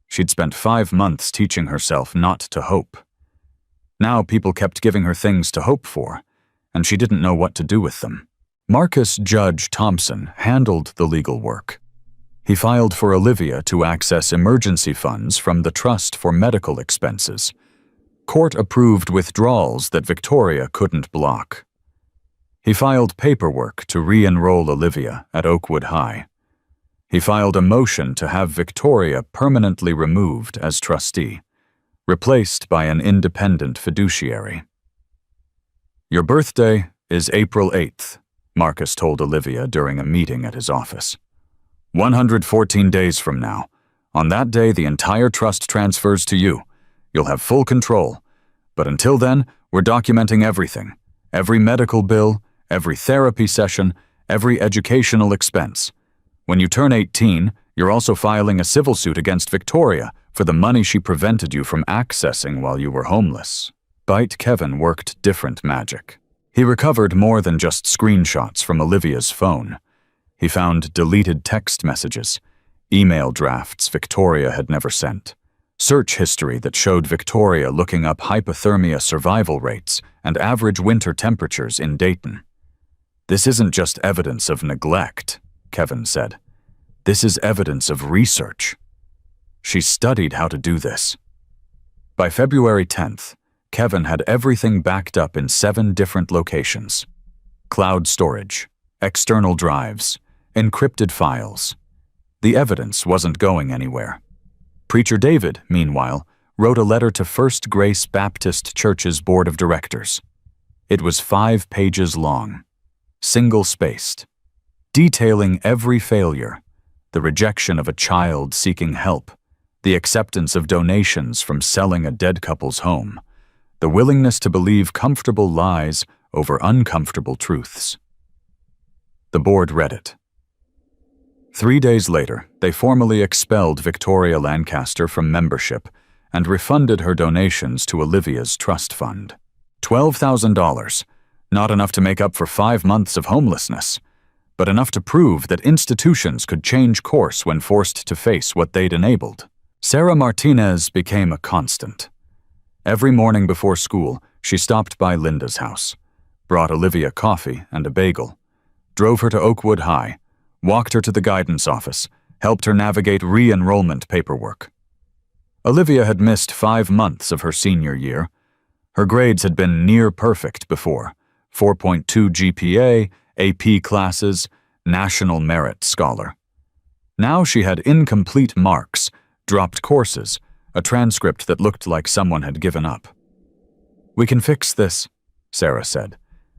She'd spent 5 months teaching herself not to hope. Now people kept giving her things to hope for, and she didn't know what to do with them. Marcus Judge Thompson handled the legal work. He filed for Olivia to access emergency funds from the Trust for Medical Expenses. Court-approved withdrawals that Victoria couldn't block. He filed paperwork to re-enroll Olivia at Oakwood High. He filed a motion to have Victoria permanently removed as trustee, replaced by an independent fiduciary. "Your birthday is April 8th, Marcus told Olivia during a meeting at his office. 114 days from now. On that day, the entire trust transfers to you. You'll have full control. But until then, we're documenting everything. Every medical bill, every therapy session, every educational expense. When you turn 18, you're also filing a civil suit against Victoria for the money she prevented you from accessing while you were homeless." Bite Kevin worked different magic. He recovered more than just screenshots from Olivia's phone. He found deleted text messages, email drafts Victoria had never sent, search history that showed Victoria looking up hypothermia survival rates and average winter temperatures in Dayton. "This isn't just evidence of neglect," Kevin said. "This is evidence of research. She studied how to do this." By February 10th, Kevin had everything backed up in 7 different locations. Cloud storage, external drives, encrypted files. The evidence wasn't going anywhere. Preacher David, meanwhile, wrote a letter to First Grace Baptist Church's Board of Directors. It was 5 pages long, single-spaced, detailing every failure, the rejection of a child seeking help, the acceptance of donations from selling a dead couple's home, the willingness to believe comfortable lies over uncomfortable truths. The board read it. 3 days later, they formally expelled Victoria Lancaster from membership and refunded her donations to Olivia's trust fund. $12,000, not enough to make up for 5 months of homelessness, but enough to prove that institutions could change course when forced to face what they'd enabled. Sarah Martinez became a constant. Every morning before school, she stopped by Linda's house, brought Olivia coffee and a bagel, drove her to Oakwood High, walked her to the guidance office, helped her navigate re-enrollment paperwork. Olivia had missed 5 months of her senior year, Her grades had been near perfect before: 4.2 GPA, AP classes, National Merit Scholar. Now she had incomplete marks, dropped courses, a transcript that looked like someone had given up. "We can fix this," Sarah said,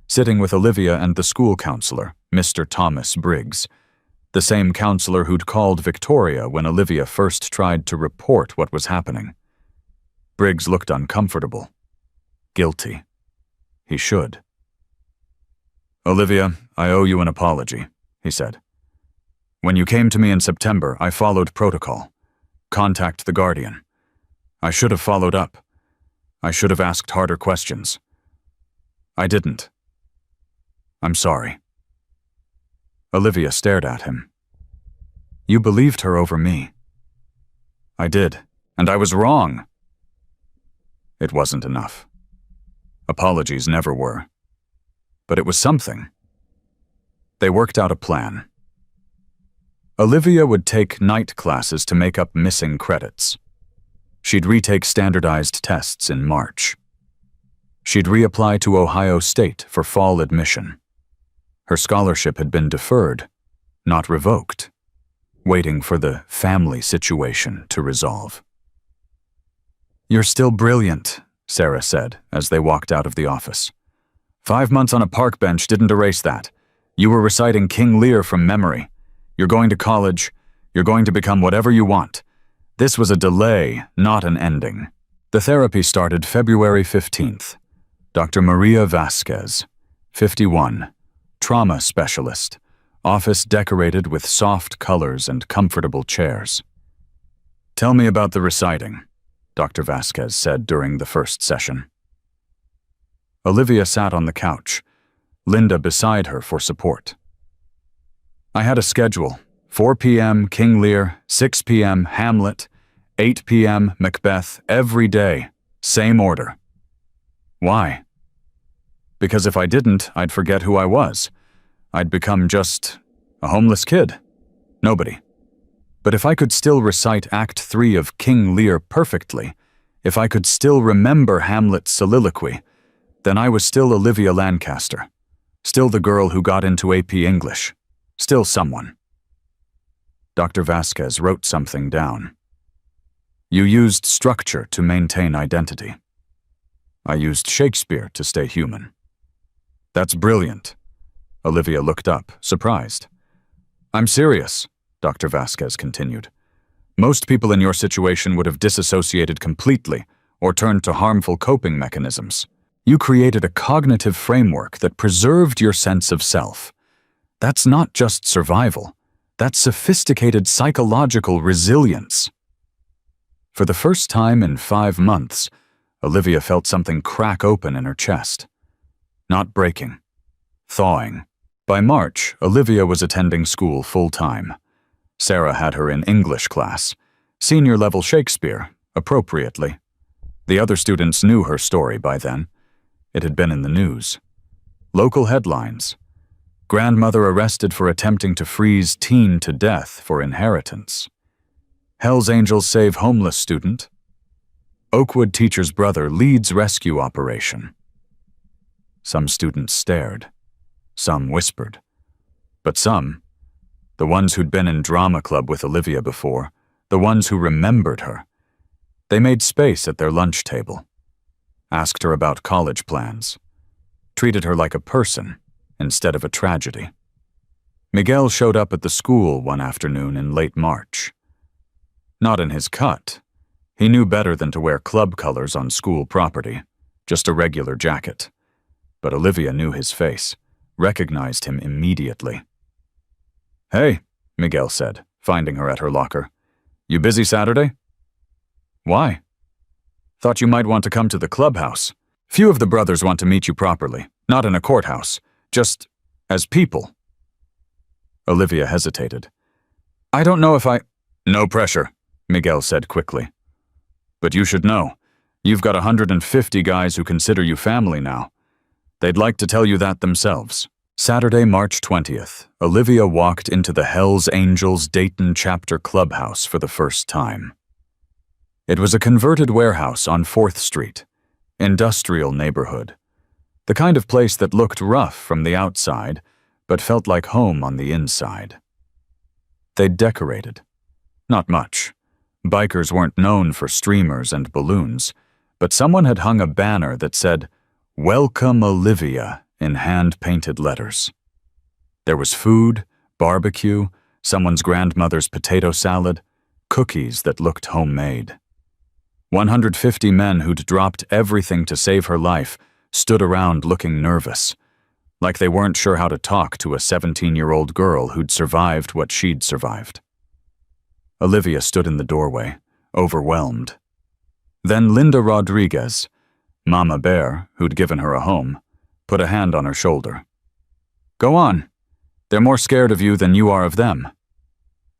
sitting with Olivia and the school counselor, Mr. Thomas Briggs, the same counselor who'd called Victoria when Olivia first tried to report what was happening. Briggs looked uncomfortable. Guilty. He should. "Olivia, I owe you an apology," he said. "When you came to me in September, I followed protocol. Contact the guardian. I should have followed up. I should have asked harder questions. I didn't. I'm sorry." Olivia stared at him. "You believed her over me." "I did, and I was wrong." It wasn't enough. Apologies never were. But it was something. They worked out a plan. Olivia would take night classes to make up missing credits. She'd retake standardized tests in March. She'd reapply to Ohio State for fall admission. Her scholarship had been deferred, not revoked, waiting for the family situation to resolve. "You're still brilliant," Sarah said as they walked out of the office. 5 months on a park bench didn't erase that. You were reciting King Lear from memory. You're going to college. You're going to become whatever you want. This was a delay, not an ending. The therapy started February 15th. Dr. Maria Vasquez, 51, trauma specialist, office decorated with soft colors and comfortable chairs. "Tell me about the reciting," Dr. Vasquez said during the first session. Olivia sat on the couch, Linda beside her for support. "I had a schedule: 4 p.m. King Lear, 6 p.m. Hamlet, 8 p.m. Macbeth, every day, same order." "Why?" "Because if I didn't, I'd forget who I was. I'd become just a homeless kid. Nobody. But if I could still recite Act 3 of King Lear perfectly, if I could still remember Hamlet's soliloquy, then I was still Olivia Lancaster, still the girl who got into AP English, still someone." Dr. Vasquez wrote something down. "You used structure to maintain identity. I used Shakespeare to stay human." "That's brilliant." Olivia looked up, surprised. "I'm serious," Dr. Vasquez continued. "Most people in your situation would have disassociated completely or turned to harmful coping mechanisms. You created a cognitive framework that preserved your sense of self. That's not just survival. That's sophisticated psychological resilience." For the first time in 5 months, Olivia felt something crack open in her chest. Not breaking, thawing. By March, Olivia was attending school full-time. Sarah had her in English class, senior-level Shakespeare, appropriately. The other students knew her story by then. It had been in the news. Local headlines: grandmother arrested for attempting to freeze teen to death for inheritance. Hell's Angels save homeless student. Oakwood teacher's brother leads rescue operation. Some students stared. Some whispered. But some, the ones who'd been in drama club with Olivia before, the ones who remembered her, they made space at their lunch table, asked her about college plans, treated her like a person instead of a tragedy. Miguel showed up at the school one afternoon in late March. Not in his cut. He knew better than to wear club colors on school property, just a regular jacket. But Olivia knew his face, recognized him immediately. "Hey," Miguel said, finding her at her locker. "You busy Saturday?" "Why?" "Thought you might want to come to the clubhouse. Few of the brothers want to meet you properly, not in a courthouse, just as people." Olivia hesitated. "I don't know if I—" "No pressure," Miguel said quickly. "But you should know, you've got 150 guys who consider you family now. They'd like to tell you that themselves." Saturday, March 20th, Olivia walked into the Hells Angels Dayton chapter clubhouse for the first time. It was a converted warehouse on 4th Street. Industrial neighborhood. The kind of place that looked rough from the outside, but felt like home on the inside. They'd decorated. Not much. Bikers weren't known for streamers and balloons, but someone had hung a banner that said, "Welcome Olivia," in hand-painted letters. There was food, barbecue, someone's grandmother's potato salad, cookies that looked homemade. 150 men who'd dropped everything to save her life stood around looking nervous, like they weren't sure how to talk to a 17-year-old girl who'd survived what she'd survived. Olivia stood in the doorway, overwhelmed. Then Linda Rodriguez, Mama Bear, who'd given her a home, put a hand on her shoulder. "Go on. They're more scared of you than you are of them."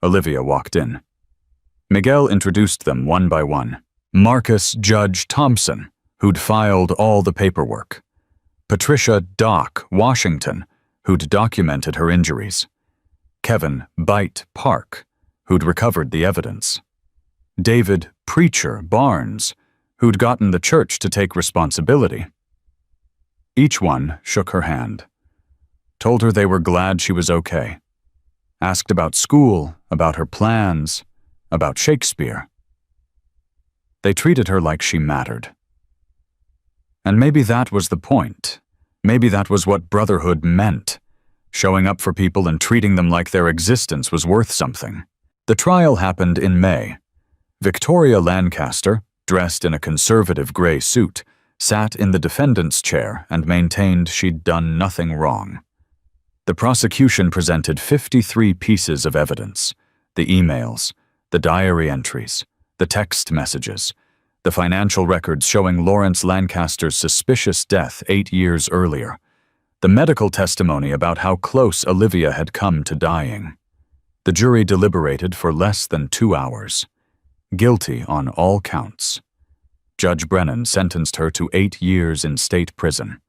Olivia walked in. Miguel introduced them one by one. Marcus Judge Thompson, who'd filed all the paperwork. Patricia Doc Washington, who'd documented her injuries. Kevin Bite Park, who'd recovered the evidence. David Preacher Barnes, who'd gotten the church to take responsibility. Each one shook her hand, told her they were glad she was okay, asked about school, about her plans, about Shakespeare. They treated her like she mattered. And maybe that was the point. Maybe that was what brotherhood meant, showing up for people and treating them like their existence was worth something. The trial happened in May. Victoria Lancaster, dressed in a conservative gray suit, sat in the defendant's chair and maintained she'd done nothing wrong. The prosecution presented 53 pieces of evidence: the emails, the diary entries, the text messages, the financial records showing Lawrence Lancaster's suspicious death 8 years earlier, the medical testimony about how close Olivia had come to dying. The jury deliberated for less than 2 hours. Guilty on all counts. Judge Brennan sentenced her to 8 years in state prison.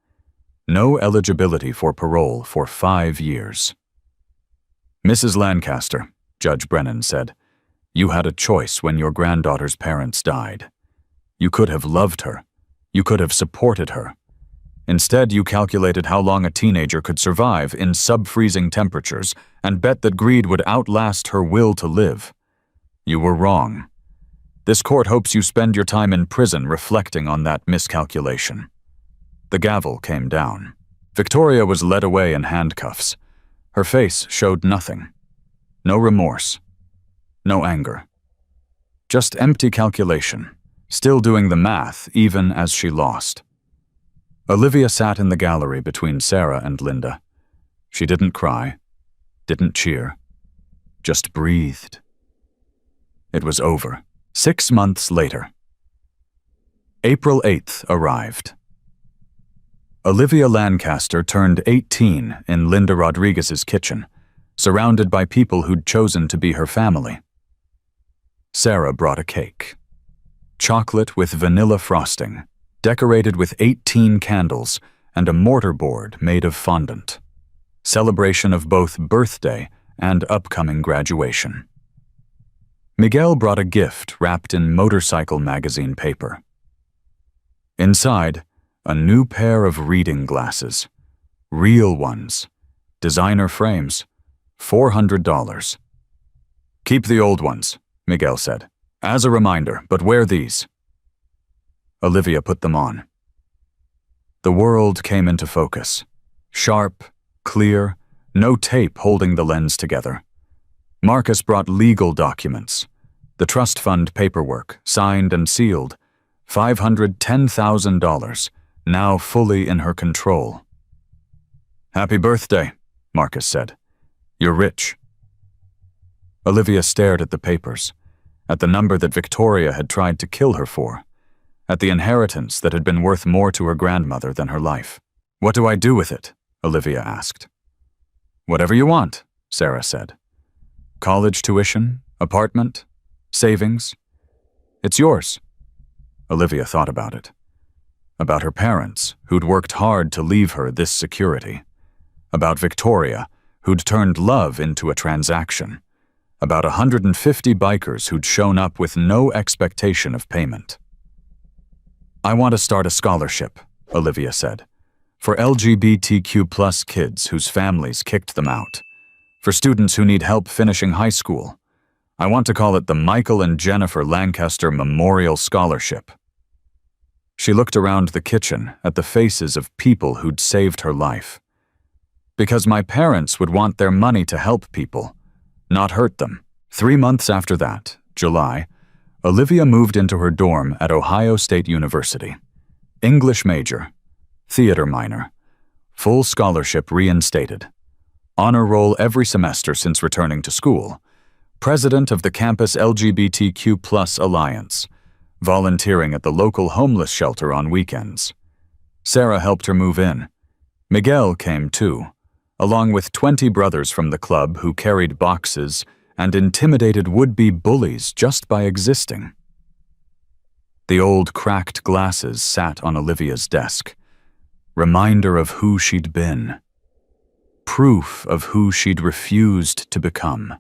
No eligibility for parole for 5 years. "Mrs. Lancaster," Judge Brennan said, "you had a choice when your granddaughter's parents died. You could have loved her. You could have supported her. Instead, you calculated how long a teenager could survive in sub-freezing temperatures and bet that greed would outlast her will to live. You were wrong. This court hopes you spend your time in prison reflecting on that miscalculation." The gavel came down. Victoria was led away in handcuffs. Her face showed nothing. No remorse. No anger. Just empty calculation, still doing the math even as she lost. Olivia sat in the gallery between Sarah and Linda. She didn't cry, didn't cheer, just breathed. It was over. 6 months later. April 8th arrived. Olivia Lancaster turned 18 in Linda Rodriguez's kitchen, surrounded by people who'd chosen to be her family. Sarah brought a cake. Chocolate with vanilla frosting, decorated with 18 candles and a mortarboard made of fondant. Celebration of both birthday and upcoming graduation. Miguel brought a gift wrapped in motorcycle magazine paper. Inside, a new pair of reading glasses. Real ones. Designer frames. $400. "Keep the old ones," Miguel said. "As a reminder, but wear these." Olivia put them on. The world came into focus. Sharp, clear, no tape holding the lens together. Marcus brought legal documents. The trust fund paperwork, signed and sealed. $510,000, now fully in her control. "Happy birthday," Marcus said. "You're rich." Olivia stared at the papers, at the number that Victoria had tried to kill her for, at the inheritance that had been worth more to her grandmother than her life. "What do I do with it?" Olivia asked. "Whatever you want," Sarah said. "College tuition, apartment, savings. It's yours." Olivia thought about it. About her parents, who'd worked hard to leave her this security. About Victoria, who'd turned love into a transaction. About 150 bikers who'd shown up with no expectation of payment. "I want to start a scholarship," Olivia said, "for LGBTQ+ kids whose families kicked them out, for students who need help finishing high school. I want to call it the Michael and Jennifer Lancaster Memorial Scholarship." She looked around the kitchen at the faces of people who'd saved her life. "Because my parents would want their money to help people, not hurt them." 3 months after that, July, Olivia moved into her dorm at Ohio State University. English major, theater minor, full scholarship reinstated, honor roll every semester since returning to school, president of the campus LGBTQ+ Alliance, volunteering at the local homeless shelter on weekends. Sarah helped her move in. Miguel came too, along with 20 brothers from the club who carried boxes and intimidated would-be bullies just by existing. The old cracked glasses sat on Olivia's desk, reminder of who she'd been, proof of who she'd refused to become.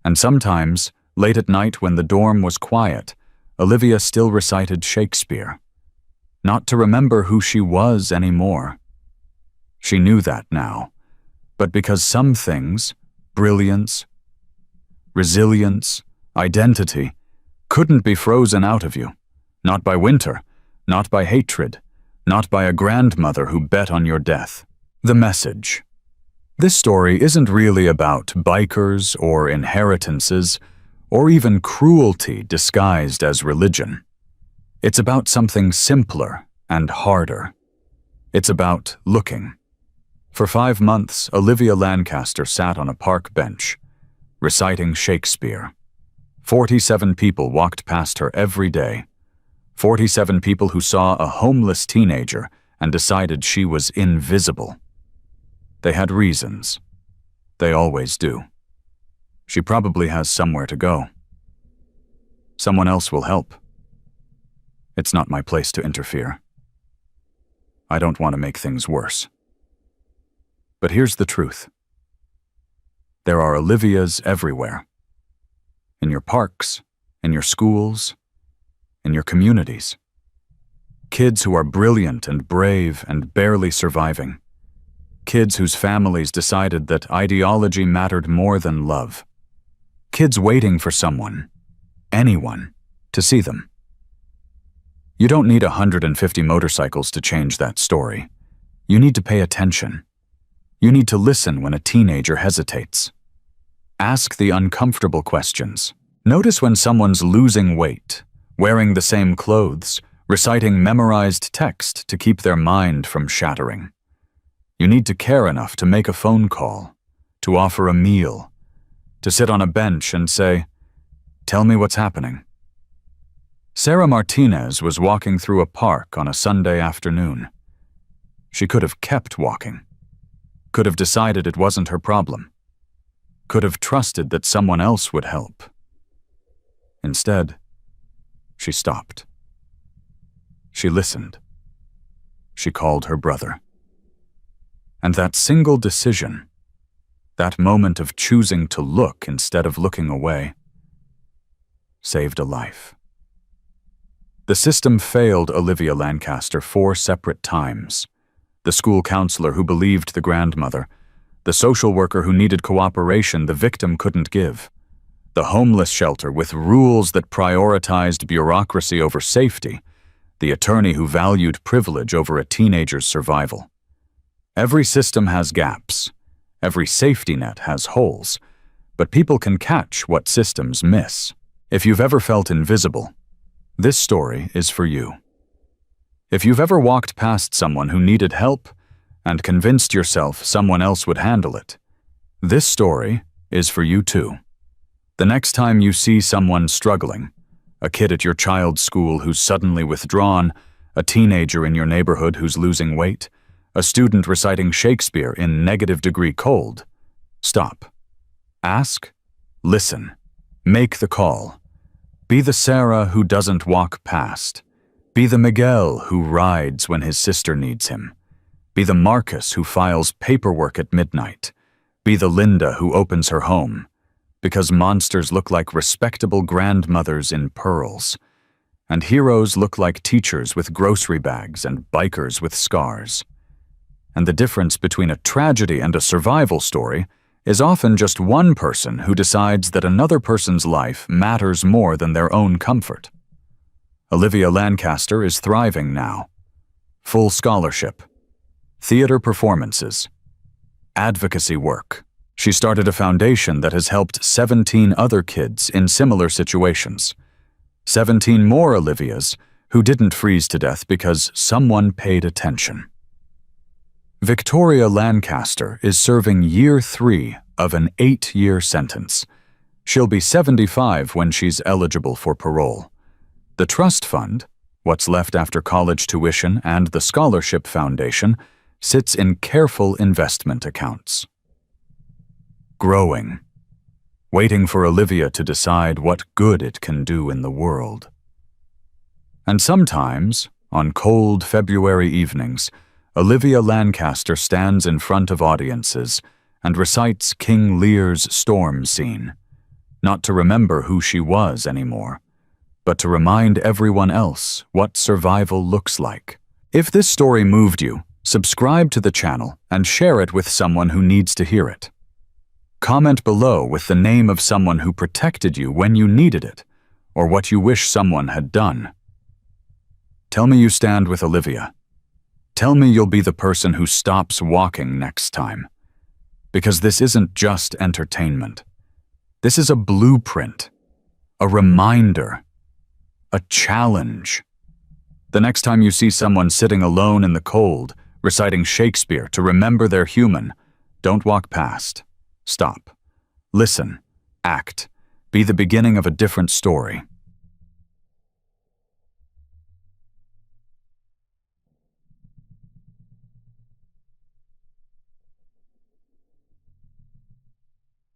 And sometimes, late at night when the dorm was quiet, Olivia still recited Shakespeare, not to remember who she was anymore. She knew that now, but because some things, brilliance, resilience, identity, couldn't be frozen out of you, not by winter, not by hatred, not by a grandmother who bet on your death. The message. This story isn't really about bikers or inheritances, or even cruelty disguised as religion. It's about something simpler and harder. It's about looking. For 5 months, Olivia Lancaster sat on a park bench, reciting Shakespeare. 47 people walked past her every day. 47 people who saw a homeless teenager and decided she was invisible. They had reasons. They always do. She probably has somewhere to go. Someone else will help. It's not my place to interfere. I don't want to make things worse. But here's the truth. There are Olivias everywhere. In your parks, in your schools, in your communities. Kids who are brilliant and brave and barely surviving. Kids whose families decided that ideology mattered more than love. Kids waiting for someone, anyone, to see them. You don't need 150 motorcycles to change that story. You need to pay attention. You need to listen when a teenager hesitates. Ask the uncomfortable questions. Notice when someone's losing weight, wearing the same clothes, reciting memorized text to keep their mind from shattering. You need to care enough to make a phone call, to offer a meal, to sit on a bench and say, "Tell me what's happening." Sarah Martinez was walking through a park on a Sunday afternoon. She could have kept walking, could have decided it wasn't her problem, could have trusted that someone else would help. Instead, she stopped. She listened. She called her brother. And that single decision, that moment of choosing to look instead of looking away, saved a life. The system failed Olivia Lancaster 4 separate times. The school counselor who believed the grandmother, the social worker who needed cooperation the victim couldn't give, the homeless shelter with rules that prioritized bureaucracy over safety, the attorney who valued privilege over a teenager's survival. Every system has gaps. Every safety net has holes. But people can catch what systems miss. If you've ever felt invisible, this story is for you. If you've ever walked past someone who needed help and convinced yourself someone else would handle it, this story is for you too. The next time you see someone struggling, a kid at your child's school who's suddenly withdrawn, a teenager in your neighborhood who's losing weight, a student reciting Shakespeare in negative-degree cold, stop. Ask, listen, make the call. Be the Sarah who doesn't walk past. Be the Miguel who rides when his sister needs him. Be the Marcus who files paperwork at midnight. Be the Linda who opens her home. Because monsters look like respectable grandmothers in pearls. and heroes look like teachers with grocery bags and bikers with scars. And the difference between a tragedy and a survival story is often just one person who decides that another person's life matters more than their own comfort. Olivia Lancaster is thriving now. Full scholarship, theater performances, advocacy work. She started a foundation that has helped 17 other kids in similar situations. 17 more Olivias who didn't freeze to death because someone paid attention. Victoria Lancaster is serving year 3 of an 8-year sentence. She'll be 75 when she's eligible for parole. The trust fund, what's left after college tuition, and the scholarship foundation sits in careful investment accounts. Growing, waiting for Olivia to decide what good it can do in the world. And sometimes, on cold February evenings, Olivia Lancaster stands in front of audiences and recites King Lear's storm scene, not to remember who she was anymore, but to remind everyone else what survival looks like. If this story moved you, subscribe to the channel and share it with someone who needs to hear it. Comment below with the name of someone who protected you when you needed it, or what you wish someone had done. Tell me you stand with Olivia. Tell me you'll be the person who stops walking next time. Because this isn't just entertainment. This is a blueprint, a reminder, a challenge. The next time you see someone sitting alone in the cold, reciting Shakespeare to remember they're human, don't walk past. Stop. Listen. Act. Be the beginning of a different story.